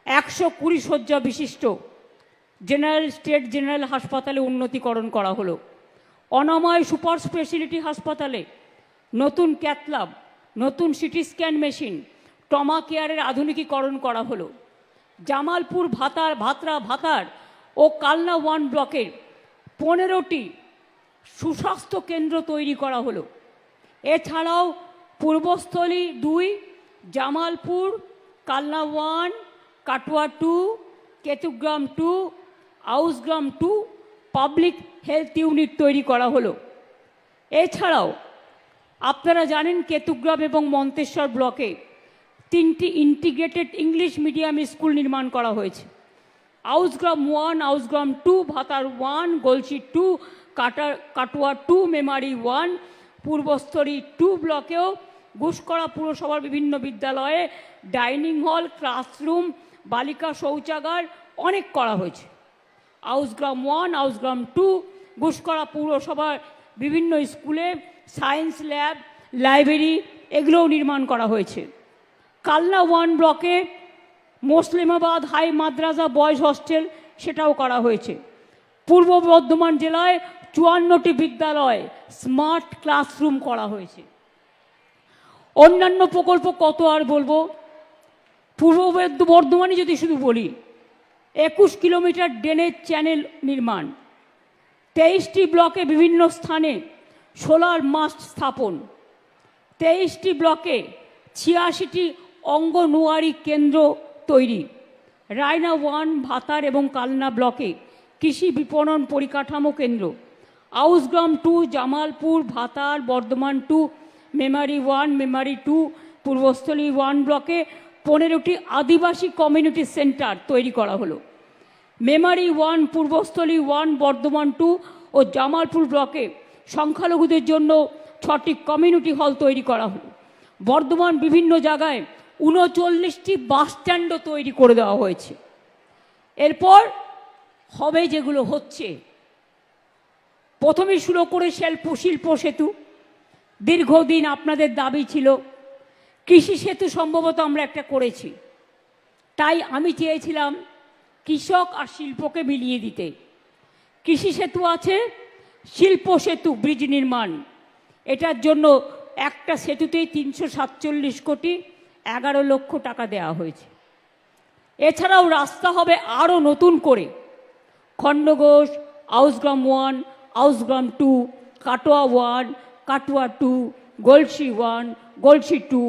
120 শয্যা বিশিষ্ট স্টেট জেনারেল হাসপাতালে উন্নতিকরণ করা হলো। অনাময় সুপার স্পেশালিটি হাসপাতালে নতুন ক্যাথল্যাব, নতুন সিটি স্ক্যান মেশিন, ট্রমা কেয়ারের আধুনিকীকরণ করা হলো। জামালপুর, ভাতার ও কালনা 1 ব্লকের 15টি সুস্বাস্থ্য কেন্দ্র তৈরি করা হলো। এছাড়াও Purbasthali 2, Jamalpur, Kalna 1, Katwa 2, Ketugram 2, Ausgram 2 public health unit তৈরি করা হলো। এছাড়াও আপনারা জানেন কেতুগ্রাম এবং মন্তেশ্বর ব্লকে 3টি ইন্টিগ্রেটেড ইংলিশ মিডিয়াম স্কুল নির্মাণ করা হয়েছে। আউসগ্রাম 1, আউসগ্রাম 2, ভাতার 1, গলসি 2, কাটোয়া 2, মেমারি 1, পূর্বস্থলী 2 ব্লকেও ঘুষকরা পুরসভার বিভিন্ন বিদ্যালয়ে ডাইনিং হল, ক্লাসরুম, বালিকা শৌচাগার অনেক করা হয়েছে। হাউসগ্রাম 1, হাউসগ্রাম 2, ঘুষকরা পুরসভার বিভিন্ন স্কুলে সায়েন্স ল্যাব, লাইব্রেরি এগুলোও নির্মাণ করা হয়েছে। কালনা 1 ব্লকে মুসলিমাবাদ হাই মাদ্রাসা বয়েজ হস্টেল সেটাও করা হয়েছে। পূর্ব বর্ধমান জেলায় 54টি বিদ্যালয় স্মার্ট ক্লাসরুম করা হয়েছে। অন্যান্য প্রকল্প কত আর বলবো। পূর্ব বর্ধমানে যদি শুধু বলি, 21 কিলোমিটার ড্রেনেজ চ্যানেল নির্মাণ, 23টি ব্লকে বিভিন্ন স্থানে সোলার মাস্ট স্থাপন, 23টি ব্লকে 86টি অঙ্গনওয়াড়ি কেন্দ্র তৈরি, রায়না 1, ভাতার এবং কালনা ব্লকে কৃষি বিপণন পরিকাঠামো কেন্দ্র, হাউসগ্রাম 2, জামালপুর, ভাতার, বর্ধমান 2, মেমারি 1, মেমারি 2, পূর্বস্থলী 1 ব্লকে 15টি আদিবাসী কমিউনিটি সেন্টার তৈরি করা হলো। মেমারি 1, পূর্বস্থলী 1, বর্ধমান 2 ও জামালপুর ব্লকে সংখ্যালঘুদের জন্য 6টি কমিউনিটি হল তৈরি করা হলো। বর্ধমান বিভিন্ন জায়গায় 39টি বাস স্ট্যান্ডও তৈরি করে দেওয়া হয়েছে। এরপর হবে যেগুলো হচ্ছে, প্রথমে শুরু করে শিল্প সেতু, দীর্ঘদিন আপনাদের দাবি ছিল। কৃষি সেতু সম্ভবত আমরা একটা করেছি, তাই আমি চেয়েছিলাম কৃষক আর শিল্পকে মিলিয়ে দিতে। কৃষি সেতু আছে, শিল্প সেতু ব্রিজ নির্মাণ, এটার জন্য একটা সেতুতেই 347 কোটি 11 লক্ষ টাকা দেওয়া হয়েছে। এছাড়াও রাস্তা হবে আরও নতুন করে, খণ্ডঘোষ, হাউসগ্রাম 1, হাউসগ্রাম 2, কাটোয়া 1, কাটোয়া 2, গলসি 1, গলসি 2,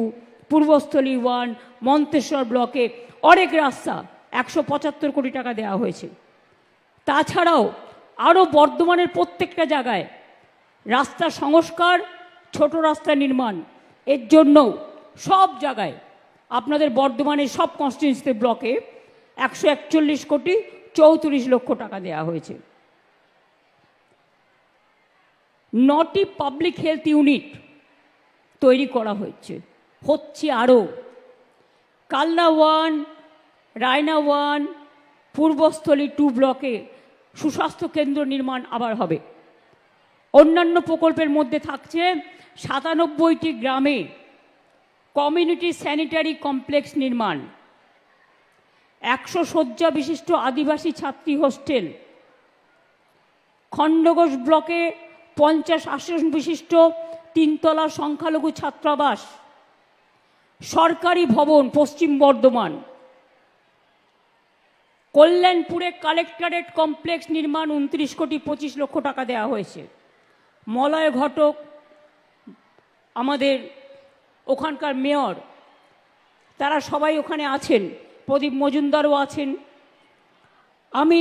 পূর্বস্থলী 1, মন্তেশ্বর ব্লকে অনেক রাস্তা 175 কোটি টাকা দেওয়া হয়েছে। তাছাড়াও আরও বর্ধমানের প্রত্যেকটা জায়গায় রাস্তা সংস্কার, ছোট রাস্তা নির্মাণ, এর জন্য সব জায়গায় আপনাদের বর্ধমানের সব কনস্টিটিউয়েন্সি ব্লকে 141 কোটি 34 লক্ষ টাকা দেওয়া হয়েছে। 9টি পাবলিক হেলথ ইউনিট তৈরি করা হচ্ছে আরও। কালনা 1, রায়না 1, পূর্বস্থলী 2 ব্লকে সুস্বাস্থ্য কেন্দ্র নির্মাণ আবার হবে। অন্যান্য প্রকল্পের মধ্যে থাকছে 97টি গ্রামে কমিউনিটি স্যানিটারি কমপ্লেক্স নির্মাণ, 100 শয্যা বিশিষ্ট আদিবাসী ছাত্রী হোস্টেল, খণ্ডঘোষ ব্লকে 50 আসন বিশিষ্ট 3তলা সংখ্যালঘু ছাত্রাবাস, সরকারি ভবন পশ্চিম বর্ধমান, কল্যাণপুরে কালেক্টরেট কমপ্লেক্স নির্মাণ 29 কোটি 25 লক্ষ টাকা দেওয়া হয়েছে। মলয় ঘটক আমাদের ওখানকার মেয়র, তারা সবাই ওখানে আছেন, প্রদীপ মজুমদারও আছেন। আমি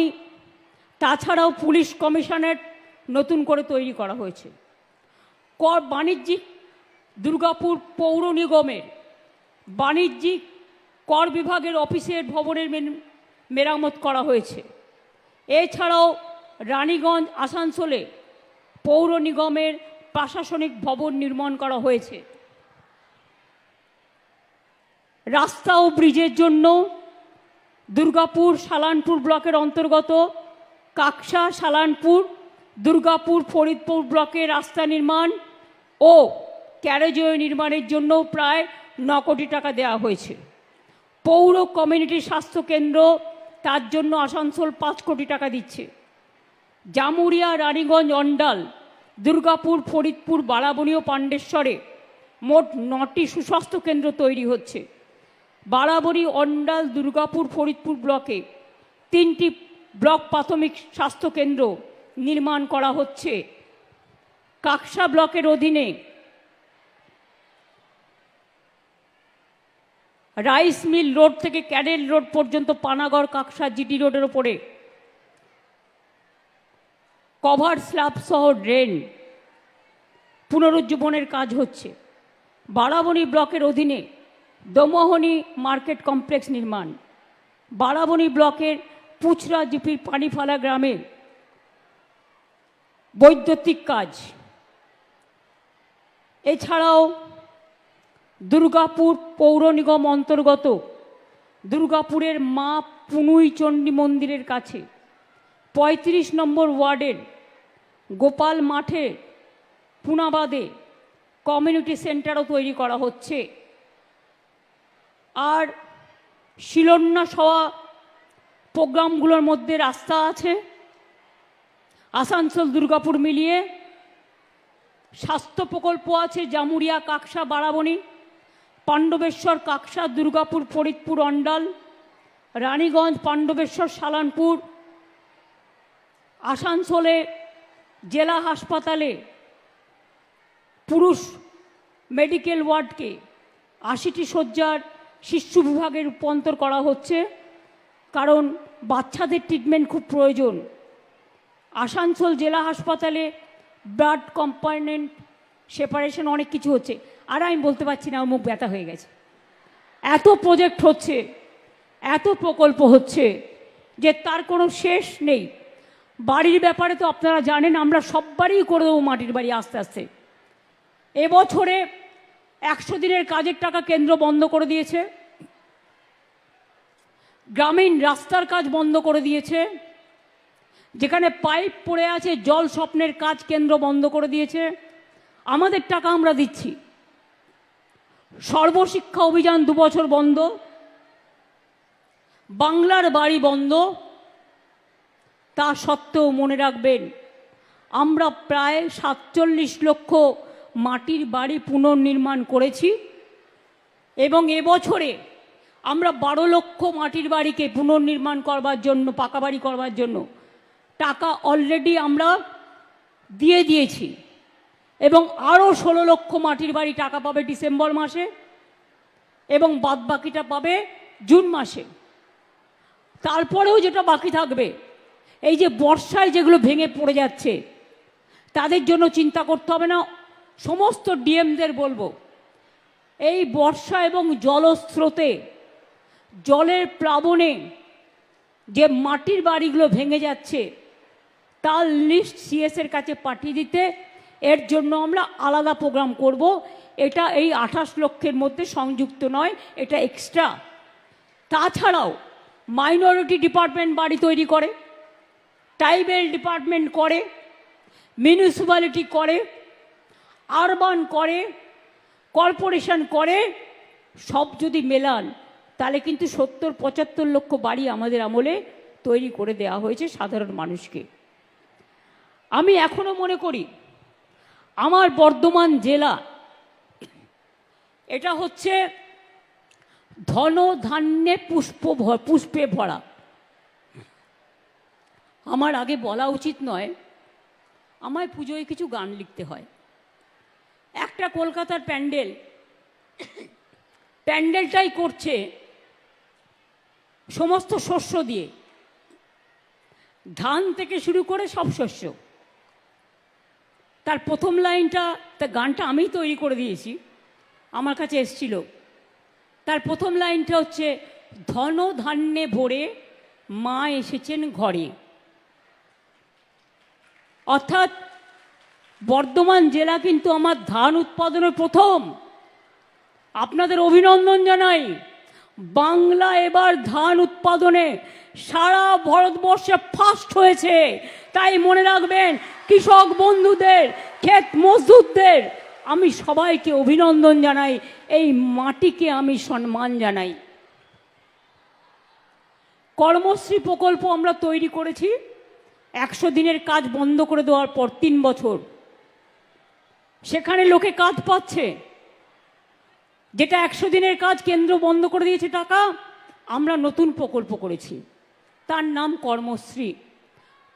তাছাড়াও পুলিশ কমিশনারেট নতুন করে তৈরি করা হয়েছে। বাণিজ্যিক দুর্গাপুর পৌর নিগমের বাণিজ্যিক কর বিভাগের অফিসের ভবনের মেরামত করা হয়েছে। এছাড়াও রানীগঞ্জ আসানসোলে পৌর নিগমের প্রশাসনিক ভবন নির্মাণ করা হয়েছে। রাস্তা ও ব্রিজের জন্য দুর্গাপুর সালানপুর ব্লকের অন্তর্গত কাকসা, সালানপুর, দুর্গাপুর, ফরিদপুর ব্লকে রাস্তা নির্মাণ ও ক্যারেজওয়ে নির্মাণের জন্য প্রায় 9 কোটি টাকা দেওয়া হয়েছে। পৌর কমিউনিটি স্বাস্থ্য কেন্দ্র, তার জন্য আসানসোল 5 কোটি টাকা দিচ্ছে। জামুরিয়া, রানীগঞ্জ, অন্ডাল, দুর্গাপুর, ফরিদপুর, বারাবণী ও পাণ্ডেশ্বরে মোট 9টি সুস্বাস্থ্য কেন্দ্র তৈরি হচ্ছে। বারাবণী, অন্ডাল, দুর্গাপুর, ফরিদপুর ব্লকে 3টি ব্লক প্রাথমিক স্বাস্থ্য কেন্দ্র নির্মাণ করা হচ্ছে। কাকসা ব্লকের অধীনে রাইস মিল রোড থেকে ক্যাডেল রোড পর্যন্ত পানাগড় কাকসা জিটি রোডের ওপরে কভার স্ল্যাব সহ ড্রেন পুনরুজ্জীবনের কাজ হচ্ছে। বারাবণী ব্লকের অধীনে দমোহনী মার্কেট কমপ্লেক্স নির্মাণ, বারাবণী ব্লকের পুচরা জিপির পানিফালা গ্রামে বৈদ্যুতিক কাজ। এছাড়াও দুর্গাপুর পৌর নিগম অন্তর্গত দুর্গাপুরের মা পুনুই চণ্ডী মন্দিরের কাছে ৩৫ নম্বর ওয়ার্ডের গোপাল মাঠে পুনাবাদে কমিউনিটি সেন্টারও তৈরি করা হচ্ছে। আর শিলান্যাস হওয়া প্রোগ্রামগুলোর মধ্যে রাস্তা আছে, আসানসোল দুর্গাপুর মিলিয়ে স্বাস্থ্য প্রকল্প আছে, জামুরিয়া কাকসা বারাবণী, পাণ্ডবেশ্বর কাকসা দুর্গাপুর ফরিদপুর অন্ডাল, রানীগঞ্জ পাণ্ডবেশ্বর সালানপুর, আসানসোলে জেলা হাসপাতালে পুরুষ মেডিকেল ওয়ার্ডকে ৮০টি শয্যার শিশু বিভাগে রূপান্তর করা হচ্ছে, কারণ বাচ্চাদের ট্রিটমেন্ট খুব প্রয়োজন। আসানসোল জেলা হাসপাতালে ব্লাড কম্পোনেন্ট সেপারেশন অনেক কিছু হচ্ছে, আর আমি বলতে পারছি না, মুখ ব্যথা হয়ে গেছে। এত প্রজেক্ট হচ্ছে, এত প্রকল্প হচ্ছে যে তার কোনো শেষ নেই। বাড়ির ব্যাপারে তো আপনারা জানেন, আমরা সব বাড়িই করে দেবো মাটির বাড়ি আস্তে আস্তে। এবছরে ১০০ দিনের কাজের টাকা কেন্দ্র বন্ধ করে দিয়েছে, গ্রামীণ রাস্তার কাজ বন্ধ করে দিয়েছে, যেখানে পাইপ পড়ে আছে জল স্বপ্নের কাজ কেন্দ্র বন্ধ করে দিয়েছে। আমাদের টাকা আমরা দিচ্ছি। সর্বশিক্ষা অভিযান ২ বছর বন্ধ, বাংলার বাড়ি বন্ধ। তা সত্ত্বেও মনে রাখবেন, আমরা প্রায় ৪৭ লক্ষ মাটির বাড়ি পুনর্নির্মাণ করেছি এবং এবছরে আমরা ১২ লক্ষ মাটির বাড়িকে পুনর্নির্মাণ করবার জন্য, পাকা বাড়ি করবার জন্য টাকা অলরেডি আমরা দিয়ে দিয়েছি এবং আরও ১৬ লক্ষ মাটির বাড়ি টাকা পাবে ডিসেম্বর মাসে এবং বাদবাকিটা পাবে জুন মাসে। তারপরেও যেটা বাকি থাকবে, এই যে বর্ষায় যেগুলো ভেঙে পড়ে যাচ্ছে, তাদের জন্য চিন্তা করতে হবে না। সমস্ত ডিএমদের বলবো, এই বর্ষা এবং জলস্রোতে, জলের প্লাবনে যে মাটির বাড়িগুলো ভেঙে যাচ্ছে তার লিস্ট সিএসের কাছে পাঠিয়ে দিতে। এর জন্য আমরা আলাদা প্রোগ্রাম করব। এটা এই ২৮ লক্ষের মধ্যে সংযুক্ত নয়, এটা এক্সট্রা। তাছাড়াও মাইনরিটি ডিপার্টমেন্ট বাড়ি তৈরি করে, ট্রাইবেল ডিপার্টমেন্ট করে, মিউনিসিপ্যালিটি করে, আরবান করে, কর্পোরেশন করে। সব যদি মেলান তাহলে কিন্তু ৭০-৭৫ লক্ষ বাড়ি আমাদের আমলে তৈরি করে দেওয়া হয়েছে সাধারণ মানুষকে। আমি এখনো মনে করি আমার বর্ধমান জেলা এটা হচ্ছে ধন ধান্যে পুষ্পে ভরা। আমার আগে বলা উচিত নয়, আমায় পুজোয় কিছু গান লিখতে হয়। একটা কলকাতার প্যান্ডেলটাই করছে সমস্ত শস্য দিয়ে, ধান থেকে শুরু করে সব শস্য। তার প্রথম লাইনটা, তার গানটা আমিই তৈরি করে দিয়েছি, আমার কাছে এসছিল। তার প্রথম লাইনটা হচ্ছে, ধন ধান্যে ভরে মা এসেছেন ঘরে। অর্থাৎ বর্ধমান জেলা কিন্তু আমার ধান উৎপাদনে প্রথম। আপনাদের অভিনন্দন জানাই। বাংলা এবার ধান উৎপাদনে সারা ভারতবর্ষে ফার্স্ট হয়েছে। তাই মনে রাখবেন, কৃষক বন্ধুদের, ক্ষেত মজদুরদের আমি সবাইকে অভিনন্দন জানাই, এই মাটিকে আমি সম্মান জানাই। কর্মশ্রী প্রকল্প আমরা তৈরি করেছি ১০০ দিনের কাজ বন্ধ করে দেওয়ার পর ৩ বছর। সেখানে লোকে কাজ পাচ্ছে। যেটা ১০০ দিনের কাজ কেন্দ্র বন্ধ করে দিয়েছে টাকা, আমরা নতুন প্রকল্প করেছি, তার নাম কর্মশ্রী।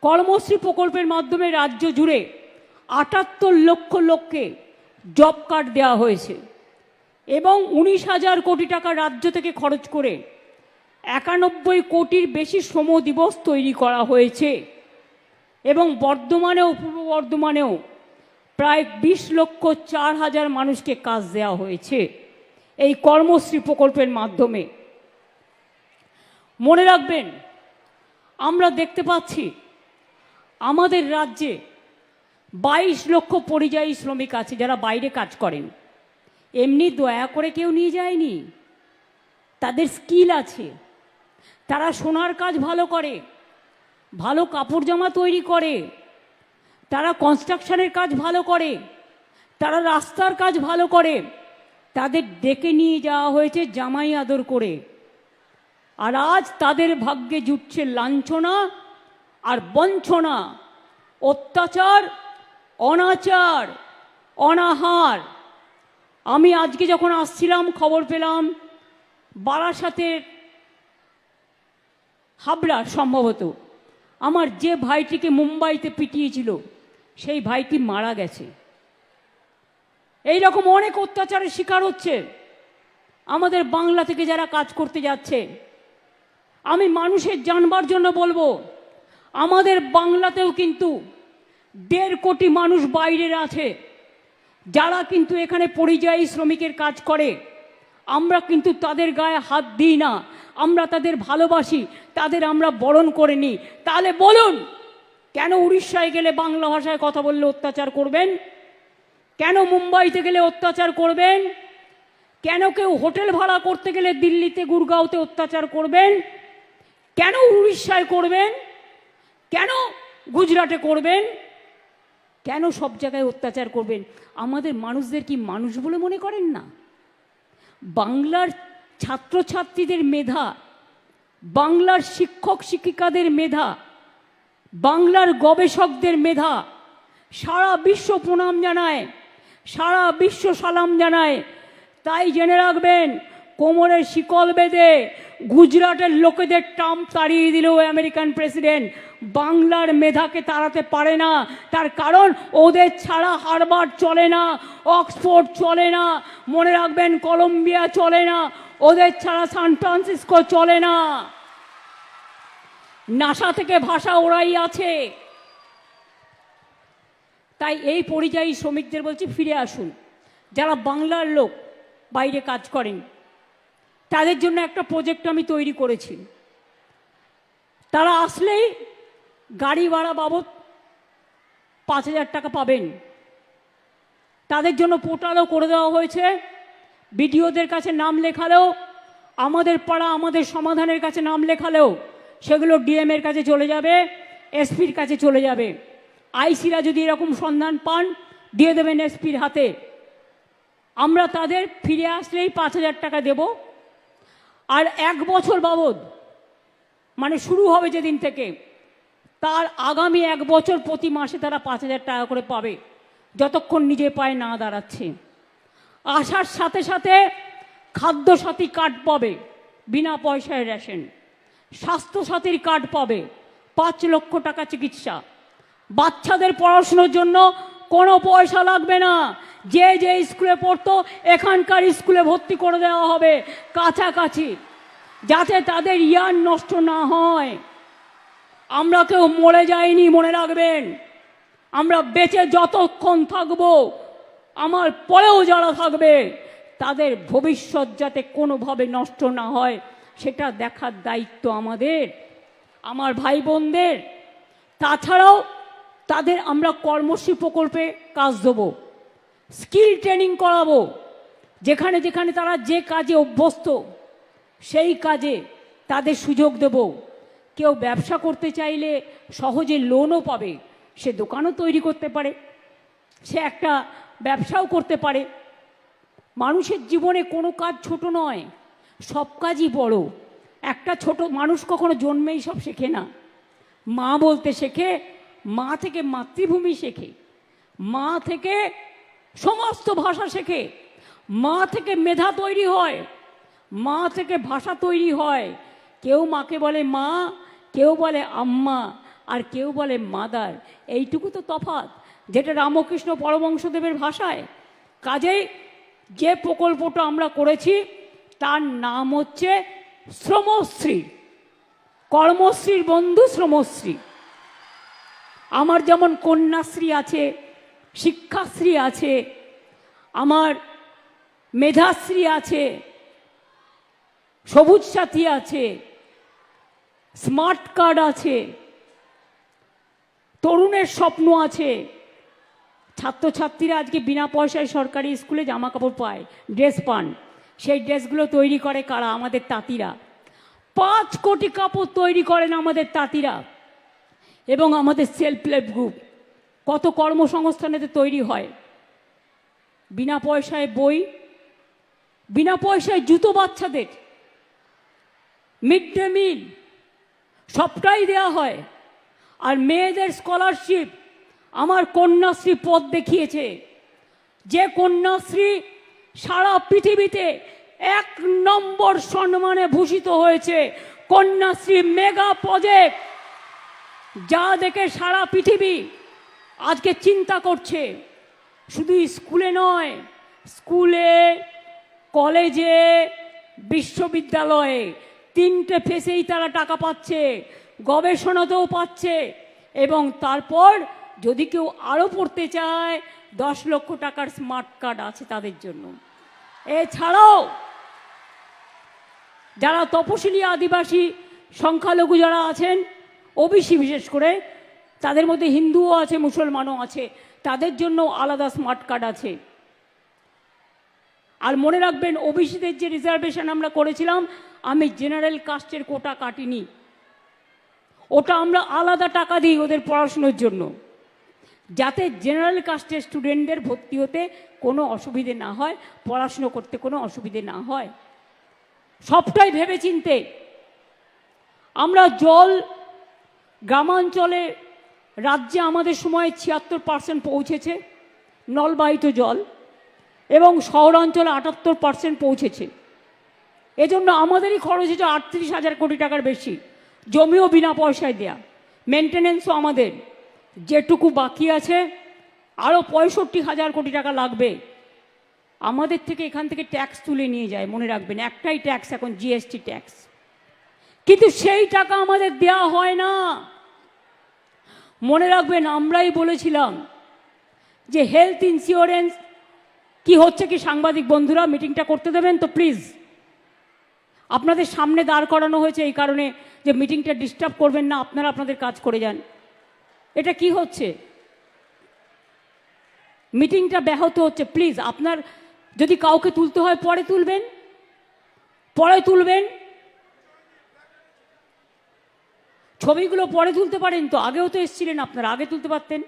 কর্মশ্রী প্রকল্পের মাধ্যমে রাজ্য জুড়ে ৭৮ লক্ষ লোককে জব কার্ড দেওয়া হয়েছে এবং ১৯,০০০ কোটি টাকা রাজ্য থেকে খরচ করে ৯১ কোটির বেশি শ্রম দিবস তৈরি করা হয়েছে এবং বর্ধমানেও, পূর্ব বর্ধমানেও প্রায় ২০,০৪,০০০ মানুষকে কাজ দেওয়া হয়েছে এই কর্মশ্রী প্রকল্পের মাধ্যমে। মনে রাখবেন, আমরা দেখতে পাচ্ছি আমাদের রাজ্যে ২২ লক্ষ পরিযায়ী শ্রমিক আছে যারা বাইরে কাজ করেন। এমনি দয়া করে কেউ নিয়ে যায়নি, তাদের স্কিল আছে। তারা সোনার কাজ ভালো করে, ভালো কাপড় জামা তৈরি করে, তারা কনস্ট্রাকশনের কাজ ভালো করে, তারা রাস্তার কাজ ভালো করে। তাদের ডেকে নিয়ে যাওয়া হয়েছে জামাই আদর করে, আর আজ তাদের ভাগ্যে জুটছে লাঞ্ছনা আর বঞ্চনা, অত্যাচার, অনাচার, অনাহার। আমি আজকে যখন আসছিলাম খবর পেলাম বারাসাতের হাবড়া সম্ভবত আমার যে ভাইটিকে মুম্বাইতে পিটিয়েছিল সেই ভাইটি মারা গেছে। এই রকম অনেক অত্যাচারের শিকার হচ্ছে আমাদের বাংলা থেকে যারা কাজ করতে যাচ্ছে। আমি মানুষের জানবার জন্য বলবো, আমাদের বাংলাতেও কিন্তু 1.5 কোটি মানুষ বাইরের আছে যারা কিন্তু এখানে পরিযায়ী শ্রমিকের কাজ করে। আমরা কিন্তু তাদের গায়ে হাত দিই না, আমরা তাদের ভালোবাসি, তাদের আমরা বরণ করে নিই। তাহলে বলুন, কেন উড়িষ্যায় গেলে বাংলা ভাষায় কথা বললে অত্যাচার করবেন? কেন মুম্বাইতে গেলে অত্যাচার করবেন? কেন কেউ হোটেল ভাড়া করতে গেলে দিল্লিতে গুরগাঁওতে অত্যাচার করবেন? কেন উড়িষ্যায় করবেন? কেন গুজরাটে করবেন? কেন সব জায়গায় অত্যাচার করবেন? আমাদের মানুষদের কি মানুষ বলে মনে করেন না? বাংলার ছাত্রছাত্রীদের মেধা, বাংলার শিক্ষক শিক্ষিকাদের মেধা, বাংলার গবেষকদের মেধা সারা বিশ্ব প্রণাম জানায়, সারা বিশ্ব সালাম জানায়। তাই জেনে রাখবেন, কোমরের শিকল বেঁধে গুজরাটের লোকেদের ট্রাম্প তাড়িয়ে দিল আমেরিকান প্রেসিডেন্ট, বাংলার মেধাকে তাড়াতে পারে না। তার কারণ ওদের ছাড়া হার্ভার্ড চলে না, অক্সফোর্ড চলে না, মনে রাখবেন কলম্বিয়া চলে না, ওদের ছাড়া সান ফ্রান্সিসকো চলে না। নাসা থেকে ভাষা ওরাই আছে। তাই এই পরিযায়ী শ্রমিকদের বলছি, ফিরে আসুন। যারা বাংলার লোক বাইরে কাজ করেন তাদের জন্য একটা প্রজেক্ট আমি তৈরি করেছি। তারা আসলেই গাড়ি ভাড়া বাবদ 5,000 টাকা পাবেন। তাদের জন্য পোর্টালও করে দেওয়া হয়েছে। বিডিওদের কাছে নাম লেখালেও, আমাদের পাড়া আমাদের সমাধানের কাছে নাম লেখালেও সেগুলো ডিএম এর কাছে চলে যাবে, এসপির কাছে চলে যাবে। আইসিরা যদি এরকম সন্ধান পান দিয়ে দেবেন এসপির হাতে। আমরা তাদের ফিরে আসলেই 5,000 টাকা দেব। আর 1 বছর বাবদ, মানে শুরু হবে যেদিন থেকে, তার আগামী 1 বছর প্রতি মাসে তারা 5,000 টাকা করে পাবে, যতক্ষণ নিজে পায়ে না দাঁড়াচ্ছে। আসার সাথে সাথে খাদ্যসাথী কার্ড পাবে, বিনা পয়সায় রেশন। স্বাস্থ্যসাথীর কার্ড পাবে, 5 লক্ষ টাকা চিকিৎসা। বাচ্চাদের পড়াশোনার জন্য কোনো পয়সা লাগবে না। যে যে স্কুলে পড়তো এখানকার স্কুলে ভর্তি করে দেওয়া হবে কাছাকাছি, যাতে তাদের ইয়ার নষ্ট না হয়। আমরা কেউ মরে যাইনি, মনে রাখবেন। আমরা বেঁচে যতক্ষণ থাকবো, আমার পরেও যারা থাকবে, তাদের ভবিষ্যৎ যাতে কোনোভাবে নষ্ট না হয় সেটা দেখার দায়িত্ব আমাদের, আমার ভাই বোনদের। তাছাড়াও তাদের আমরা কর্মশ্রী প্রকল্পে কাজ দেবো, স্কিল ট্রেনিং করাবো। যেখানে যেখানে তারা যে কাজে অভ্যস্ত সেই কাজে তাদের সুযোগ দেব। কেউ ব্যবসা করতে চাইলে সহজে লোনও পাবে, সে দোকানও তৈরি করতে পারে, সে একটা ব্যবসাও করতে পারে। মানুষের জীবনে কোনো কাজ ছোট নয়, সব কাজই বড়। একটা ছোট মানুষ কখনো জন্মেই সব শেখে না। মা বলতে শেখে, মা থেকে মাতৃভূমি শেখে, মা থেকে সমস্ত ভাষা শেখে, মা থেকে মেধা তৈরি হয়, মা থেকে ভাষা তৈরি হয়। কেউ মাকে বলে মা, কেউ বলে আম্মা, আর কেউ বলে মাদার। এইটুকু তো তফাৎ, যেটা রামকৃষ্ণ পরমহংসদেবের ভাষায়। কাজেই যে প্রকল্পটা আমরা করেছি তার নাম হচ্ছে শ্রমশ্রী, কর্মশ্রীর বন্ধু শ্রমশ্রী। আমার যেমন কন্যাশ্রী আছে, শিক্ষাশ্রী আছে, আমার মেধাশ্রী আছে, সবুজ সাথী আছে, স্মার্ট কার্ড আছে, তরুণের স্বপ্ন আছে, ছাত্রছাত্রীরা আজকে বিনা পয়সায় সরকারি স্কুলে জামা কাপড় পায়, ড্রেস পান। সেই ড্রেসগুলো তৈরি করে কারা? আমাদের তাঁতিরা। 5 কোটি কাপড় তৈরি করেন আমাদের তাঁতিরা। এবং আমাদের সেলফ হেল্প গ্রুপ কত কর্মসংস্থানেতে তৈরি হয়। বিনা পয়সায় বই, বিনা পয়সায় জুতো বাচ্চাদের, মিড ডে মিল সবটাই দেওয়া হয়। আর মেয়েদের স্কলারশিপ, আমার কন্যাশ্রী পথ দেখিয়েছে। যে কন্যাশ্রী সারা পৃথিবীতে 1 নম্বর সম্মানে ভূষিত হয়েছে, কন্যাশ্রী মেগা প্রজেক্ট, যা দেখে সারা পৃথিবী আজকে চিন্তা করছে। শুধু স্কুলে নয়, স্কুলে, কলেজে, বিশ্ববিদ্যালয়ে 3টে ফেসেই তারা টাকা পাচ্ছে, গবেষণাতেও পাচ্ছে। এবং তারপর যদি কেউ আরও পড়তে চায়, 10 লক্ষ টাকার স্মার্ট কার্ড আছে তাদের জন্য। এছাড়াও যারা তপশিলি, আদিবাসী, সংখ্যালঘু যারা আছেন, ওবিসি বিশেষ করে, তাদের মধ্যে হিন্দুও আছে, মুসলমানও আছে, তাদের জন্য আলাদা স্মার্ট কার্ড আছে। আর মনে রাখবেন, ওবিসিদের যে রিজার্ভেশন আমরা করেছিলাম, আমি জেনারেল কাস্টের কোটা কাটিনি, ওটা আমরা আলাদা টাকা দিই ওদের পড়াশুনোর জন্য, যাতে জেনারেল কাস্টের স্টুডেন্টদের ভর্তি হতে কোনো অসুবিধে না হয়, পড়াশুনো করতে কোনো অসুবিধে না হয়। সবটাই ভেবে চিনতে। আমরা জল, গ্রামাঞ্চলে, রাজ্যে আমাদের সময় 76% পৌঁছেছে নলবাহিত জল, এবং শহরাঞ্চলে 78% পৌঁছেছে। এজন্য আমাদেরই খরচ হয়েছে 38,000 কোটি টাকার বেশি। জমিও বিনা পয়সায় দেয়া, মেনটেনেন্সও আমাদের। যেটুকু বাকি আছে আরও 65,000 কোটি টাকা লাগবে। আমাদের থেকে এখান থেকে ট্যাক্স তুলে নিয়ে যায়, মনে রাখবেন, একটাই ট্যাক্স এখন, জিএসটি ট্যাক্স। কিন্তু সেই টাকা আমাদের দেয়া হয় না। মনে রাখবেন, আমরাই বলেছিলাম যে হেলথ ইন্স্যুরেন্স কি হচ্ছে কি, সাংবাদিক বন্ধুরা মিটিংটা করতে দেবেন তো প্লিজ। আপনাদের সামনে দাঁড় করানো হয়েছে এই কারণে যে মিটিংটা ডিস্টার্ব করবেন না, আপনারা আপনাদের কাজ করে যান। এটা কি হচ্ছে? মিটিংটা ব্যাহত হচ্ছে। প্লিজ, আপনার যদি কাউকে তুলতে হয় পরে তুলবেন, পরে তুলবেন। ছবিগুলো পরে তুলতে পারেন তো, আগেও তো এসেছিলেন আপনারা, আগে তুলতে পারতেন।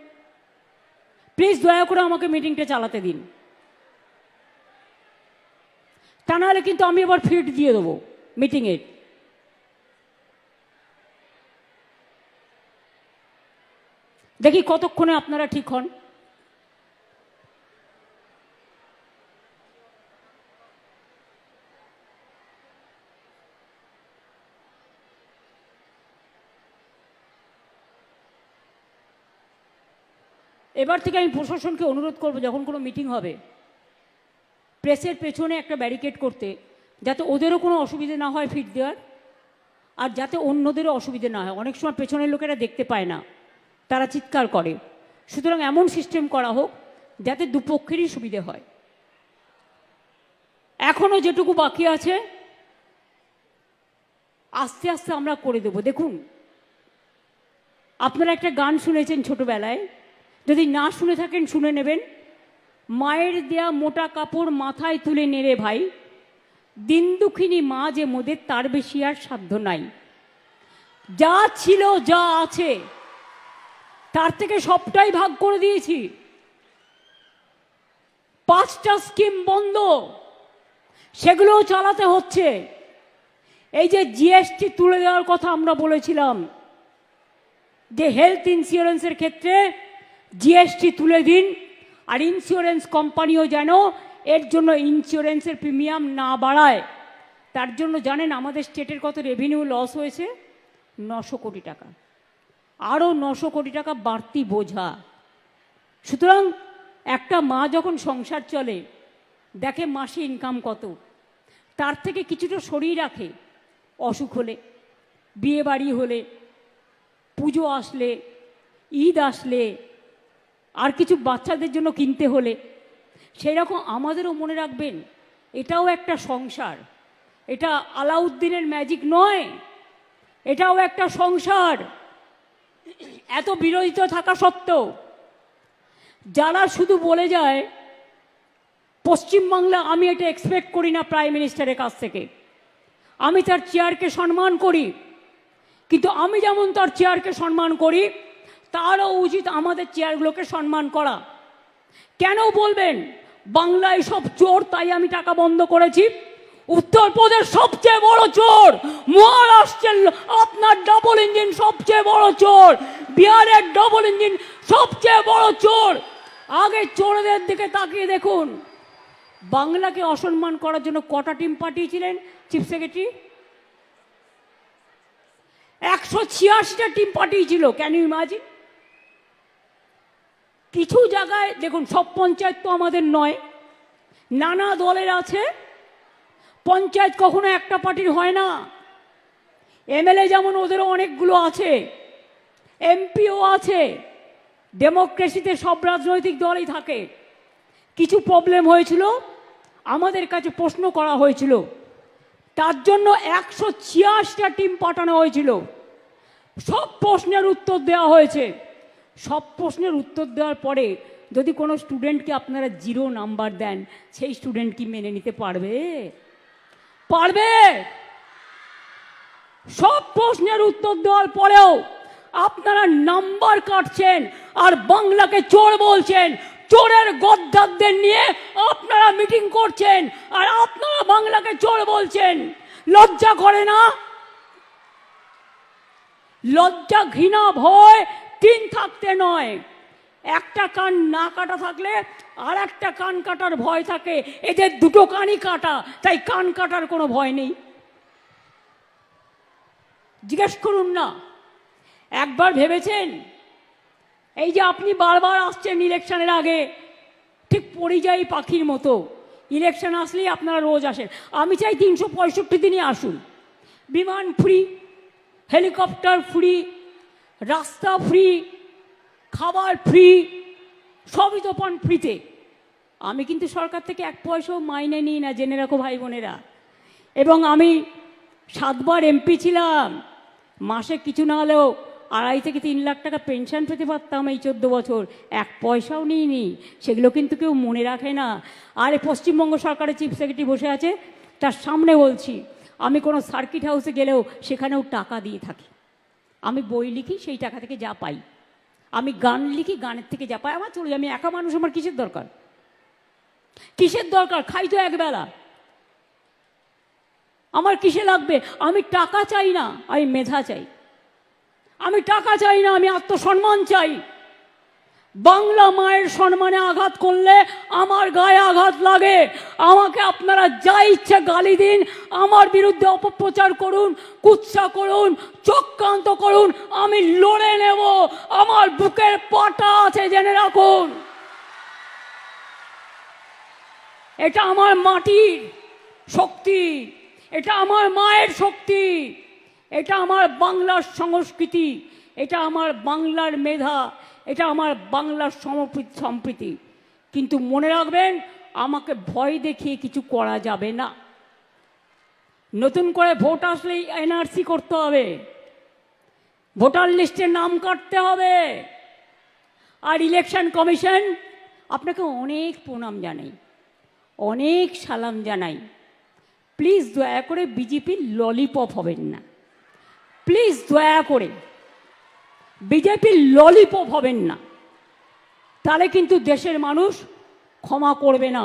প্লিজ দয়া করে আমাকে মিটিংটা চালাতে দিন, তা নাহলে কিন্তু আমি এবার ফিড দিয়ে দেবো মিটিংয়ের। দেখি কতক্ষণে আপনারা ঠিক হন। এবার থেকে আমি প্রশাসনকে অনুরোধ করব, যখন কোনো মিটিং হবে প্রেসের পেছনে একটা ব্যারিকেড করতে, যাতে ওদেরও কোনো অসুবিধে না হয় ফিট দেওয়ার, আর যাতে অন্যদেরও অসুবিধে না হয়। অনেক সময় পেছনের লোকেরা দেখতে পায় না, তারা চিৎকার করে। সুতরাং এমন সিস্টেম করা হোক যাতে দুপক্ষেরই সুবিধে হয়। এখনও যেটুকু বাকি আছে আস্তে আস্তে আমরা করে দেব। দেখুন, আপনারা একটা গান শুনেছেন ছোটবেলায়, যদি না শুনে থাকেন শুনে নেবেন। মায়ের দেয়া মোটা কাপড় মাথায় তুলে নেড়ে ভাই, দিন দুঃখিনী মা যে মোদের তার বেশি আর সাধ্য নাই। যা ছিল, যা আছে, তার থেকে সবটাই ভাগ করে দিয়েছি। 5টা স্কিম বন্ধ, সেগুলোও চালাতে হচ্ছে। এই যে জিএসটি তুলে দেওয়ার কথা আমরা বলেছিলাম, যে হেলথ ইন্স্যুরেন্সের ক্ষেত্রে জিএসটি তুলে দিন, আর ইন্স্যুরেন্স কোম্পানিও যেন এর জন্য ইন্স্যুরেন্সের প্রিমিয়াম না বাড়ায়। তার জন্য জানেন আমাদের স্টেটের কত রেভিনিউ লস হয়েছে? 900 কোটি টাকা। আরও 900 কোটি টাকা বাড়তি বোঝা। সুতরাং একটা মা যখন সংসার চলে, দেখে মাসে ইনকাম কত, তার থেকে কিছুটা সরিয়ে রাখে। অসুখ হলে, বিয়ে বাড়ি হলে, পুজো আসলে, ঈদ আসলে, আর কিছু বাচ্চাদের জন্য কিনতে হলে, সেই রকম আমাদেরও মনে রাখবেন, এটাও একটা সংসার। এটা আলাউদ্দিনের ম্যাজিক নয়, এটাও একটা সংসার। এত বিরোধিতা থাকা সত্ত্বেও যারা শুধু বলে যায় পশ্চিমবাংলা, আমি এটা এক্সপেক্ট করি না প্রাইম মিনিস্টারের কাছ থেকে। আমি তার চেয়ারকে সম্মান করি, কিন্তু আমি যেমন তার চেয়ারকে সম্মান করি, তারও উচিত আমাদের চেয়ারগুলোকে সম্মান করা। কেন বলবেন বাংলায় সব চোর তাই আমি টাকা বন্ধ করেছি? উত্তরপ্রদেশ সবচেয়ে বড় চোর, মহারাষ্ট্রের আপনার ডাবল ইঞ্জিন সবচেয়ে বড় চোর, বিহারের ডাবল ইঞ্জিন সবচেয়ে বড় চোর। আগে চোরদের দিকে তাকিয়ে দেখুন, বাংলাকে অসম্মান করার জন্য কটা টিম পাঠিয়েছিলেন চিফ সেক্রেটারি? 186টা টিম পাঠিয়েছিল। Can you imagine? কিছু জায়গায় দেখুন, সব পঞ্চায়েত তো আমাদের নয়, নানা দলের আছে। পঞ্চায়েত কখনো একটা পার্টির হয় না। এমএলএ যেমন ওদেরও অনেকগুলো আছে, এমপিও আছে। ডেমোক্রেসিতে সব রাজনৈতিক দলই থাকে। কিছু প্রবলেম হয়েছিল, আমাদের কাছে প্রশ্ন করা হয়েছিল, তার জন্য 186টা টিম পাঠানো হয়েছিল। সব প্রশ্নের উত্তর দেওয়া হয়েছে। সব প্রশ্নের উত্তর দেওয়ার পরে যদি কোনো স্টুডেন্টকে আপনারা 0 নাম্বার দেন, সেই স্টুডেন্ট কি মেনে নিতে পারবে? পারবে? সব প্রশ্নের উত্তর দেওয়ার পরেও আপনারা নাম্বার কাটছেন আর বাংলাকে চোর বলছেন। চোরের গদ্দারদের নিয়ে আপনারা মিটিং করছেন আর আপনারা বাংলাকে চোর বলছেন। লজ্জা করে না? লজ্জা, ঘৃণা, ভয় 3 থাকতে নয়, একটা কান না কাটা থাকলে আর একটা কান কাটার ভয় থাকে। এদের দুটো কানই কাটা, তাই কান কাটার কোনো ভয় নেই। জিজ্ঞেস করুন না, একবার ভেবেছেন এই যে আপনি বারবার আসছেন ইলেকশনের আগে, ঠিক পরিযায়ী পাখির মতো ইলেকশন আসলেই আপনারা রোজ আসেন। আমি চাই 365 দিনই আসুন। বিমান ফ্রি, হেলিকপ্টার ফ্রি, রাস্তা ফ্রি, খাবার ফ্রি, সবই তো পান ফ্রিতে। আমি কিন্তু সরকার থেকে 1 পয়সাও মাইনে নিই না, জেনে রাখো ভাই বোনেরা। এবং আমি 7 বার এমপি ছিলাম। মাসে কিছু না হলেও 2.5 থেকে 3 লাখ টাকা পেনশন পেতে পারতাম এই 14 বছর। 1 পয়সাও নিইনি। সেগুলো কিন্তু কেউ মনে রাখে না। আর পশ্চিমবঙ্গ সরকারের চিফ সেক্রেটারি বসে আছে, তার সামনে বলছি, আমি কোনো সার্কিট হাউসে গেলেও সেখানেও টাকা দিয়ে থাকি। আমি বই লিখি, সেই টাকা থেকে যা পাই। আমি গান লিখি, গানের থেকে যা পাই আমার চলে যায়। আমি একা মানুষ, আমার কিসের দরকার? কিসের দরকার? খাই তো একবেলা, আমার কিসে লাগবে? আমি টাকা চাই না, আমি মেধা চাই। আমি টাকা চাই না, আমি আত্মসম্মান চাই। বাংলা মায়ের সম্মানে আঘাত করলে আমার গায়ে আঘাত লাগে। আমাকে আপনারা যা ইচ্ছে গালি দিন, আমার বিরুদ্ধে অপপ্রচার করুন, কুৎসা করুন, চক্রান্ত করুন, আমি লড়ে নেব। আমার বুকের পাটা আছে, জেনে রাখুন। এটা আমার মাটির শক্তি, এটা আমার মায়ের শক্তি, এটা আমার বাংলার সংস্কৃতি, এটা আমার বাংলার মেধা, এটা আমার বাংলার সম্প্রীতি। কিন্তু মনে রাখবেন, আমাকে ভয় দেখিয়ে কিছু করা যাবে না। নতুন করে ভোট আসলেই এনআরসি করতে হবে, ভোটার লিস্টে নাম কাটতে হবে। আর ইলেকশন কমিশন, আপনাকে অনেক প্রণাম জানাই, অনেক সালাম জানাই। প্লিজ দয়া করে বিজেপির ললিপপ হবেন না। প্লিজ দয়া করে বিজেপির ললিপপ হবেন না, তাহলে কিন্তু দেশের মানুষ ক্ষমা করবে না।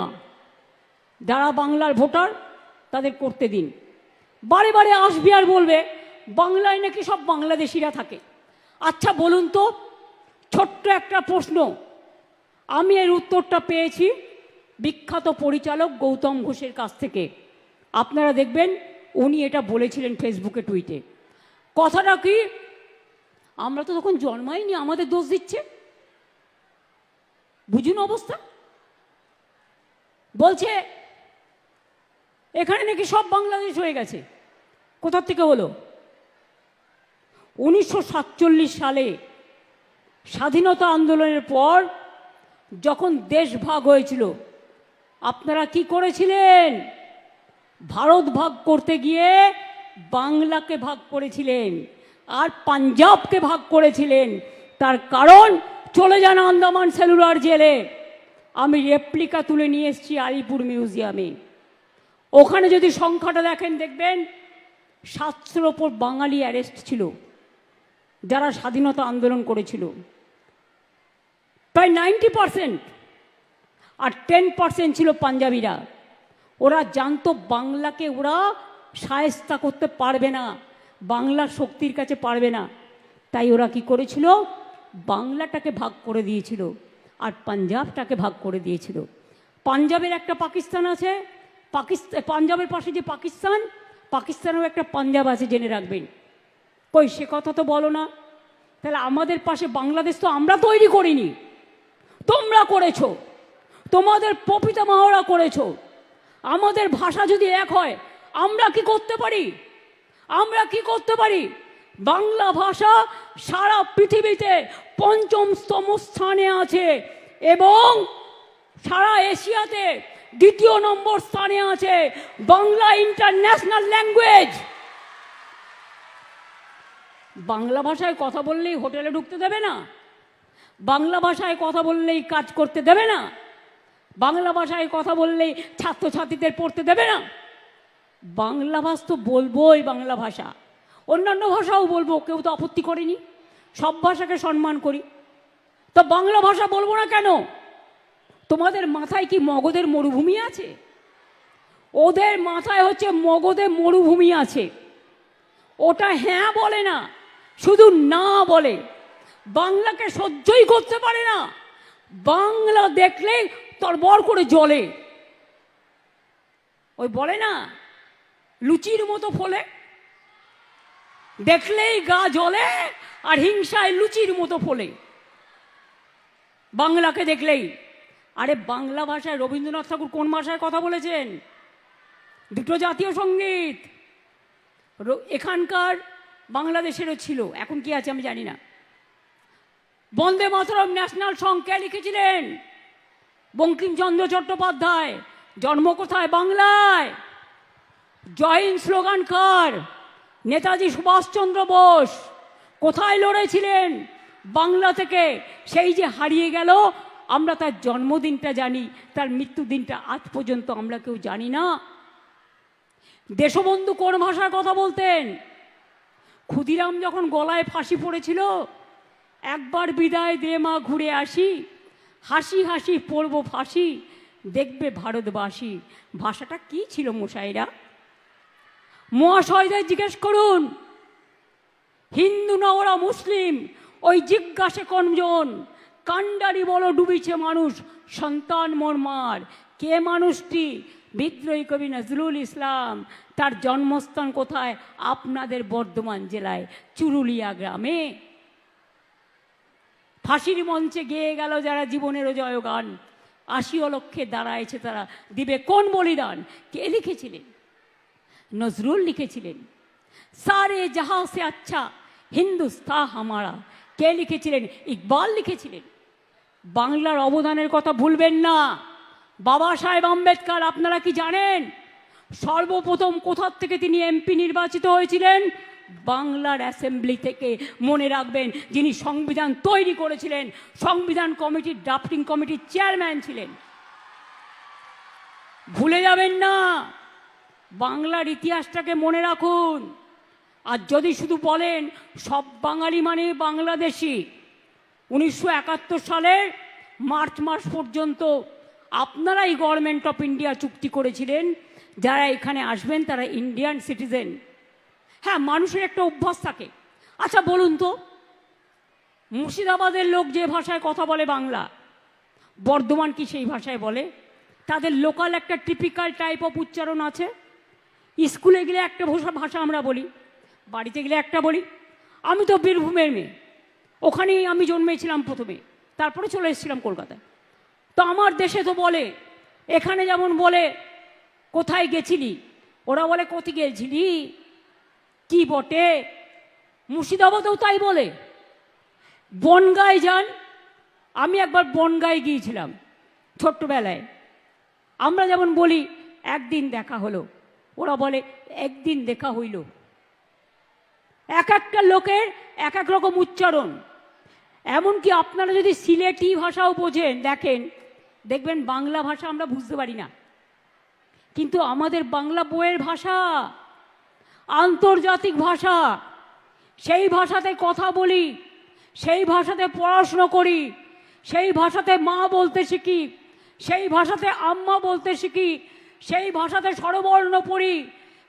যারা বাংলার ভোটার তাদের করতে দিন। বারে বারে আসবে আর বলবে বাংলায় নাকি সব বাংলাদেশিরা থাকে। আচ্ছা বলুন তো, ছোট্ট একটা প্রশ্ন, আমি এর উত্তরটা পেয়েছি বিখ্যাত পরিচালক গৌতম ঘোষের কাছ থেকে। আপনারা দেখবেন উনি এটা বলেছিলেন ফেসবুকে, টুইটে। কথাটা কি? আমরা তো তখন জন্মাইনি, আমাদের দোষ দিচ্ছে। বুঝুন অবস্থা। বলছে এখানে নাকি সব বাংলাদেশ হয়ে গেছে। কোথা থেকে হলো? 1947 সালে স্বাধীনতা আন্দোলনের পর যখন দেশ ভাগ হয়েছিল, আপনারা কি করেছিলেন? ভারত ভাগ করতে গিয়ে বাংলাকে ভাগ করেছিলেন আর পাঞ্জাবকে ভাগ করেছিলেন। তার কারণ চলে যান আন্দামান সেলুলার জেলে। আমি রেপ্লিকা তুলে নিয়ে এসেছি আলিপুর মিউজিয়ামে। ওখানে যদি সংখ্যাটা দেখেন, দেখবেন 700-র ওপর বাঙালি অ্যারেস্ট ছিল যারা স্বাধীনতা আন্দোলন করেছিল, প্রায় 90%। আর 10% ছিল পাঞ্জাবিরা। ওরা জানতো বাংলাকে ওরা শায়েস্তা করতে পারবে না, বাংলার শক্তির কাছে পারবে না। তাই ওরা কি করেছিল, বাংলাটাকে ভাগ করে দিয়েছিল আর পাঞ্জাবটাকে ভাগ করে দিয়েছিল। পাঞ্জাবের একটা পাকিস্তান আছে, পাঞ্জাবের পাশে যে পাকিস্তান, পাকিস্তানেও একটা পাঞ্জাব আছে, জেনে রাখবেন। কই সে কথা তো বলো না। তাহলে আমাদের পাশে বাংলাদেশ তো আমরা তৈরি করিনি, তোমরা করেছো, তোমাদের প্রপিতামহরা করেছো। আমাদের ভাষা যদি এক হয়, আমরা কি করতে পারি? আমরা কি করতে পারি? বাংলা ভাষা সারা পৃথিবীতে 5ম স্থানে আছে এবং সারা এশিয়াতে 2 নম্বর স্থানে আছে। Bangla international language. বাংলা ভাষায় কথা বললেই হোটেলে ঢুকতে দেবে না, বাংলা ভাষায় কথা বললেই কাজ করতে দেবে না, বাংলা ভাষায় কথা বললেই ছাত্রছাত্রীদের পড়তে দেবে না। বাংলা ভাষা তো বলবোই, বাংলা ভাষা, অন্যান্য ভাষাও বলবো, কেউ তো আপত্তি করেনি, সব ভাষাকে সম্মান করি। তো বাংলা ভাষা বলবো না কেন? তোমাদের মাথায় কি মগধের মরুভূমি আছে? ওদের মাথায় হচ্ছে মগধে মরুভূমি আছে। ওটা হ্যাঁ বলে না, শুধু না বলে। বাংলাকে সহ্যই করতে পারে না, বাংলা দেখলে তরবর করে জ্বলে। ওই বলে না, লুচির মতো ফলে, দেখলেই গা জ্বলে আর হিংসায় লুচির মতো ফলে বাংলাকে দেখলেই। আরে বাংলা ভাষায় রবীন্দ্রনাথ ঠাকুর কোন ভাষায় কথা বলেছেন? 2 জাতীয় সঙ্গীত এখানকার বাংলাদেশেরও ছিল, এখন কি আছে আমি জানি না। বন্দে মাতরম ন্যাশনাল সং কে লিখেছিলেন? বঙ্কিমচন্দ্র চট্টোপাধ্যায়। জন্ম কোথায়? বাংলায়। জয় হিন্দ স্লোগান কার? নেতাজি সুভাষচন্দ্র বোস। কোথায় লড়েছিলেন? বাংলা থেকে। সেই যে হারিয়ে গেল, আমরা তার জন্মদিনটা জানি, তার মৃত্যুদিনটা আজ পর্যন্ত আমরা কেউ জানি না। দেশবন্ধু কোন ভাষায় কথা বলতেন? ক্ষুদিরাম যখন গলায় ফাঁসি পড়েছিল, একবার বিদায় দে মা ঘুরে আসি, হাসি হাসি পড়ব ফাঁসি, দেখবে ভারতবাসী। ভাষাটা কি ছিল মশাইরা? মহাশয়দের জিজ্ঞেস করুন, হিন্দু না ওরা মুসলিম? ওই জিজ্ঞাসে কোনজন? কান্ডারি বলো ডুবিছে মানুষ, সন্তান মোর মার। কে মানুষটি? বিদ্রোহী কবি নজরুল ইসলাম। তার জন্মস্থান কোথায়? আপনাদের বর্ধমান জেলায় চুরুলিয়া গ্রামে। ফাঁসির মঞ্চে গেয়ে গেল যারা জীবনেরও জয়গান, 80 লক্ষে দাঁড়াইছে তারা, দিবে কোন বলিদান? কে লিখেছিলেন? নজরুল লিখেছিলেন। সারে জাহা সে আচ্ছা হিন্দুস্তা হামারা। কে লিখেছিলেন? ইকবাল লিখেছিলেন। বাংলার অবদানের কথা ভুলবেন না। বাবা সাহেব আম্বেদকর, আপনারা কি জানেন সর্বপ্রথম কোথার থেকে তিনি এমপি নির্বাচিত হয়েছিলেন? বাংলার অ্যাসেম্বলি থেকে। মনে রাখবেন, যিনি সংবিধান তৈরি করেছিলেন, সংবিধান কমিটির ড্রাফটিং কমিটির চেয়ারম্যান ছিলেন। ভুলে যাবেন না, বাংলার ইতিহাসটাকে মনে রাখুন। আর যদি শুধু বলেন সব বাঙালি মানে বাংলাদেশি, 1971 সালের মার্চ মাস পর্যন্ত আপনারাই গভর্নমেন্ট অফ ইন্ডিয়া চুক্তি করেছিলেন, যারা এখানে আসবেন তারা ইন্ডিয়ান সিটিজেন। হ্যাঁ, মানুষের একটা অভ্যাস থাকে। আচ্ছা বলুন তো, মুর্শিদাবাদের লোক যে ভাষায় কথা বলে বাংলা, বর্ধমান কি সেই ভাষায় বলে? তাদের লোকাল একটা টিপিক্যাল টাইপ অফ উচ্চারণ আছে। স্কুলে গেলে একটা ভাষা আমরা বলি, বাড়িতে গেলে একটা বলি। আমি তো বীরভূমের মেয়ে, ওখানেই আমি জন্মেছিলাম প্রথমে, তারপরে চলে এসেছিলাম কলকাতায়। তো আমার দেশে তো বলে, এখানে যেমন বলে কোথায় গেছিলি, ওরা বলে কোথায় গেছিলি কি বটে। মুর্শিদাবাদেও তাই বলে। বনগাঁয় যান, আমি একবার বনগাঁয় গিয়েছিলাম ছোট্টবেলায়। আমরা যেমন বলি একদিন দেখা হলো, ওরা বলে একদিন দেখা হইল। এক একটা লোকের এক এক রকম উচ্চারণ। এমনকি আপনারা যদি সিলেটি ভাষাও বোঝেন, দেখবেন বাংলা ভাষা আমরা বুঝতে পারি না, কিন্তু আমাদের বাংলা বইয়ের ভাষা আন্তর্জাতিক ভাষা। সেই ভাষাতে কথা বলি, সেই ভাষাতে পড়াশুনো করি, সেই ভাষাতে মা বলতে শিখি, সেই ভাষাতে আম্মা বলতে শিখি, সেই ভাষাতে স্বরবর্ণ পড়ি,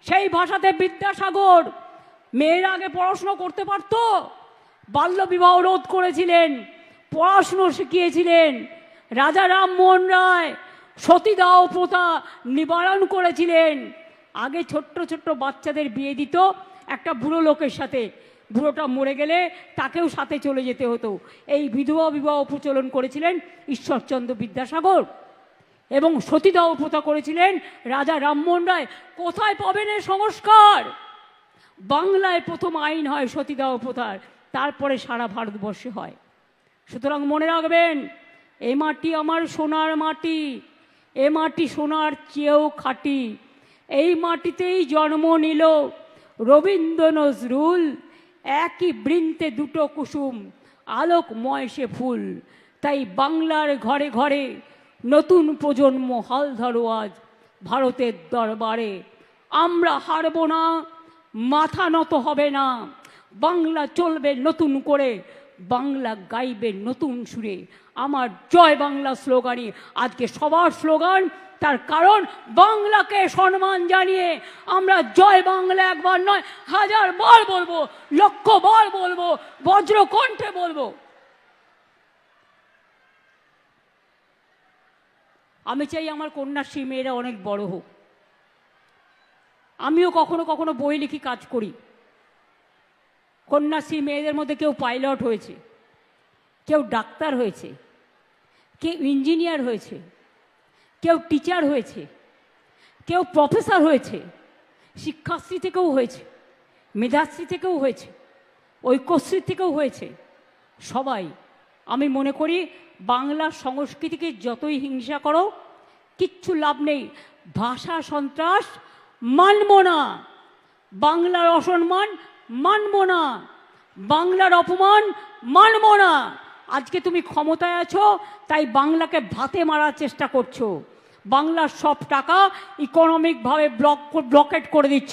সেই ভাষাতে বিদ্যাসাগর মেয়েরা আগে পড়াশুনো করতে পারতো, বাল্যবিবাহ রোধ করেছিলেন, পড়াশুনো শিখিয়েছিলেন। রাজা রামমোহন রায় সতীদাহ প্রথা নিবারণ করেছিলেন। আগে ছোট্ট ছোট্ট বাচ্চাদের বিয়ে দিত একটা বুড়ো লোকের সাথে, বুড়োটা মরে গেলে তাকেও সাথে চলে যেতে হতো। এই বিধবা বিবাহ প্রচলন করেছিলেন ঈশ্বরচন্দ্র বিদ্যাসাগর, এবং সতীদাহ প্রথা করেছিলেন রাজা রামমোহন রায়। কোথায় পাবেন এর সংস্কার? বাংলায় প্রথম আইন হয় সতীদাহ প্রথার, তারপরে সারা ভারতবর্ষে হয়। সুতরাং মনে রাখবেন, এ মাটি আমার সোনার মাটি, এ মাটি সোনার চেয়েও খাঁটি। এই মাটিতেই জন্ম নিল রবীন্দ্র নজরুল, একই বৃন্তে দুটো কুসুম, আলোকময় সে ফুল। তাই বাংলার ঘরে ঘরে নতুন প্রজন্ম হাল ধরো আজ ভারতের দরবারে। আমরা হারব না, মাথা নত হবে না। বাংলা চলবে নতুন করে, বাংলা গাইবে নতুন সুরে। আমার জয় বাংলা স্লোগানই আজকে সবার স্লোগান। তার কারণ বাংলাকে সম্মান জানিয়ে আমরা জয় বাংলা একবার নয়, 1000 বার বলবো, 1,00,000 বার বলবো, বজ্রকণ্ঠে বলবো। আমি চাই আমার কন্যাশ্রী মেয়েরা অনেক বড় হোক। আমিও কখনো কখনো বই লিখি, কাজ করি। কন্যাশ্রী মেয়েদের মধ্যে কেউ পাইলট হয়েছে, কেউ ডাক্তার হয়েছে, কেউ ইঞ্জিনিয়ার হয়েছে, কেউ টিচার হয়েছে, কেউ প্রফেসর হয়েছে, শিক্ষাশ্রী থেকেও হয়েছে, মেধাশ্রী থেকেও হয়েছে, ঐক্যশ্রী থেকেও হয়েছে। সবাই, আমি মনে করি বাংলা সংস্কৃতিকে যতই হিংসা করো কিচ্ছু লাভ নেই। ভাষা সন্ত্রাস মানব না, বাংলার অসম্মান মানব না, বাংলার অপমান মানব না। আজকে তুমি ক্ষমতায় আছো, তাই বাংলাকে ভাতে মারার চেষ্টা করছো। বাংলার সব টাকা ইকোনমিকভাবে ব্লকেট করে দিচ্ছ।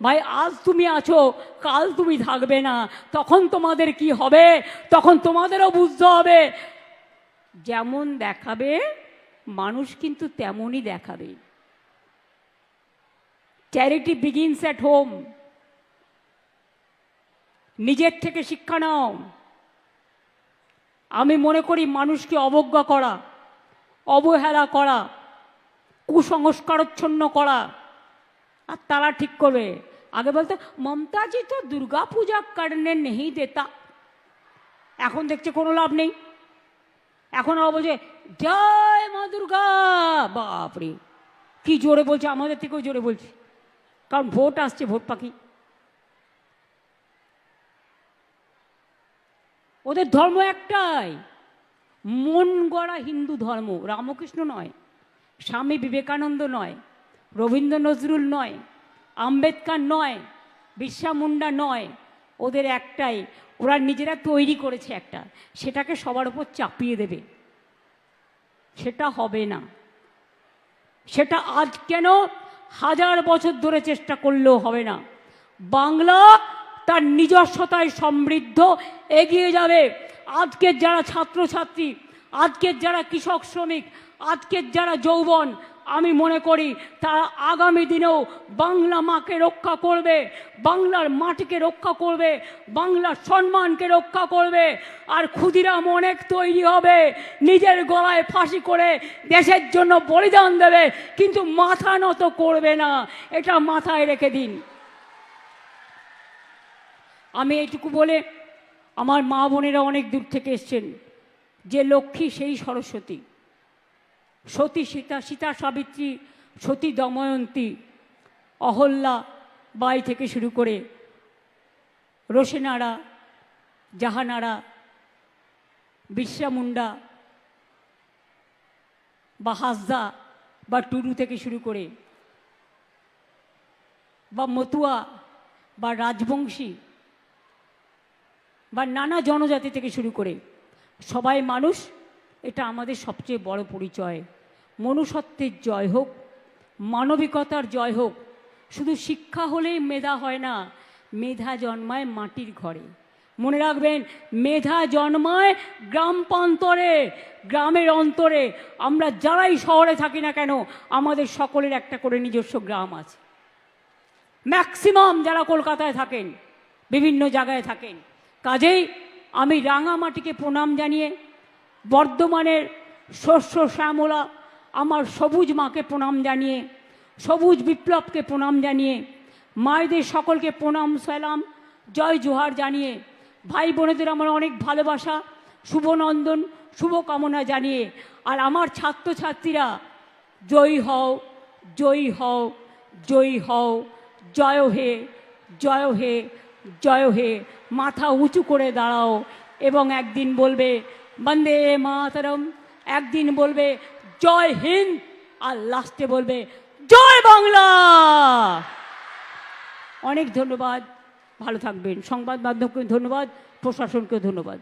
ভাই, আজ তুমি আছো, কাল তুমি থাকবে না। তখন তোমাদের কি হবে, তখন তোমাদেরও বুঝতে হবে। যেমন দেখাবে মানুষ কিন্তু তেমনই দেখাবে। Charity begins at home. নিজের থেকে শিক্ষা নাও। আমি মনে করি মানুষকে অবজ্ঞা করা, অবহেলা করা, কুসংস্কারচ্ছন্ন করা, আর তারা ঠিক করবে। আগে বলতো মমতাজি তো দুর্গা পূজা করনে নেই দেতা, এখন দেখছে কোনো লাভ নেই। এখন আবার বলছে জয় মা দুর্গা। বাপরে কি জোরে বলছে, আমাদের থেকেও জোরে বলছে, কারণ ভোট আসছে, ভোট পাখি। ওদের ধর্ম একটাই, মন গড়া হিন্দু ধর্ম। রামকৃষ্ণ নয়, স্বামী বিবেকানন্দ নয়, রবীন্দ্র নজরুল নয়, আম্বেদকর নয়, বিরসা মুন্ডা নয়। ওদের একটাই, ওরা নিজেরা তৈরি করেছে একটা, সেটাকে সবার উপর চাপিয়ে দেবে। সেটা হবে না। সেটা আজ কেন, 1000 বছর ধরে চেষ্টা করলেও হবে না। বাংলা তার নিজস্বতায় সমৃদ্ধ এগিয়ে যাবে। আজকের যারা ছাত্রছাত্রী, আজকের যারা কৃষক শ্রমিক, আজকের যারা যৌবন, আমি মনে করি তারা আগামী দিনেও বাংলা মাকে রক্ষা করবে, বাংলার মাটিকে রক্ষা করবে, বাংলার সম্মানকে রক্ষা করবে। আর ক্ষুদিরাম অনেক তৈরি হবে, নিজের গলায় ফাঁসি করে দেশের জন্য বলিদান দেবে, কিন্তু মাথা নত করবে না। এটা মাথায় রেখে দিন। আমি এইটুকু বলে, আমার মা বোনেরা অনেক দূর থেকে এসছেন, যে লক্ষ্মী সেই সরস্বতী। সতী সীতা, সীতা সাবিত্রী, সতী দময়ন্তী, অহল্যা বাই থেকে শুরু করে রোশেনারা, জাহানারা, বিরসা মুন্ডা বা হাসদা বা টুডু থেকে শুরু করে, বা মতুয়া বা রাজবংশী বা নানা জনজাতি থেকে শুরু করে সবাই মানুষ, এটা আমাদের সবচেয়ে বড় পরিচয়। মনুষ্যত্বের জয় হোক, মানবিকতার জয় হোক। শুধু শিক্ষা হলেই মেধা হয় না, মেধা জন্মায় মাটির ঘরে। মনে রাখবেন, মেধা জন্মায় গ্রাম প্রান্তরে, গ্রামের অন্তরে। আমরা যারাই শহরে থাকি না কেন, আমাদের সকলের একটা করে নিজস্ব গ্রাম আছে। ম্যাক্সিমাম যারা কলকাতায় থাকেন, বিভিন্ন জায়গায় থাকেন। কাজেই আমি রাঙামাটিকে প্রণাম জানিয়ে, বর্ধমানের শস্য শ্যামলা আমার সবুজ মাকে প্রণাম জানিয়ে, সবুজ বিপ্লবকে প্রণাম জানিয়ে, মায়েদের সকলকে প্রণাম সালাম জয় জোহার জানিয়ে, ভাই বোনেদের আমার অনেক ভালোবাসা, শুভনন্দন, শুভকামনা জানিয়ে, আর আমার ছাত্রছাত্রীরা জয়ী হও, জয়ী হও, জয়ী হও, জয় হে, জয় হে, জয় হে। মাথা উঁচু করে দাঁড়াও এবং একদিন বলবে বন্দে মাতরম, একদিন বলবে জয় হিন্দ, আর লাস্টে বলবে জয় বাংলা। অনেক ধন্যবাদ, ভালো থাকবেন। সংবাদ মাধ্যমকে ধন্যবাদ, প্রশাসনকে ধন্যবাদ।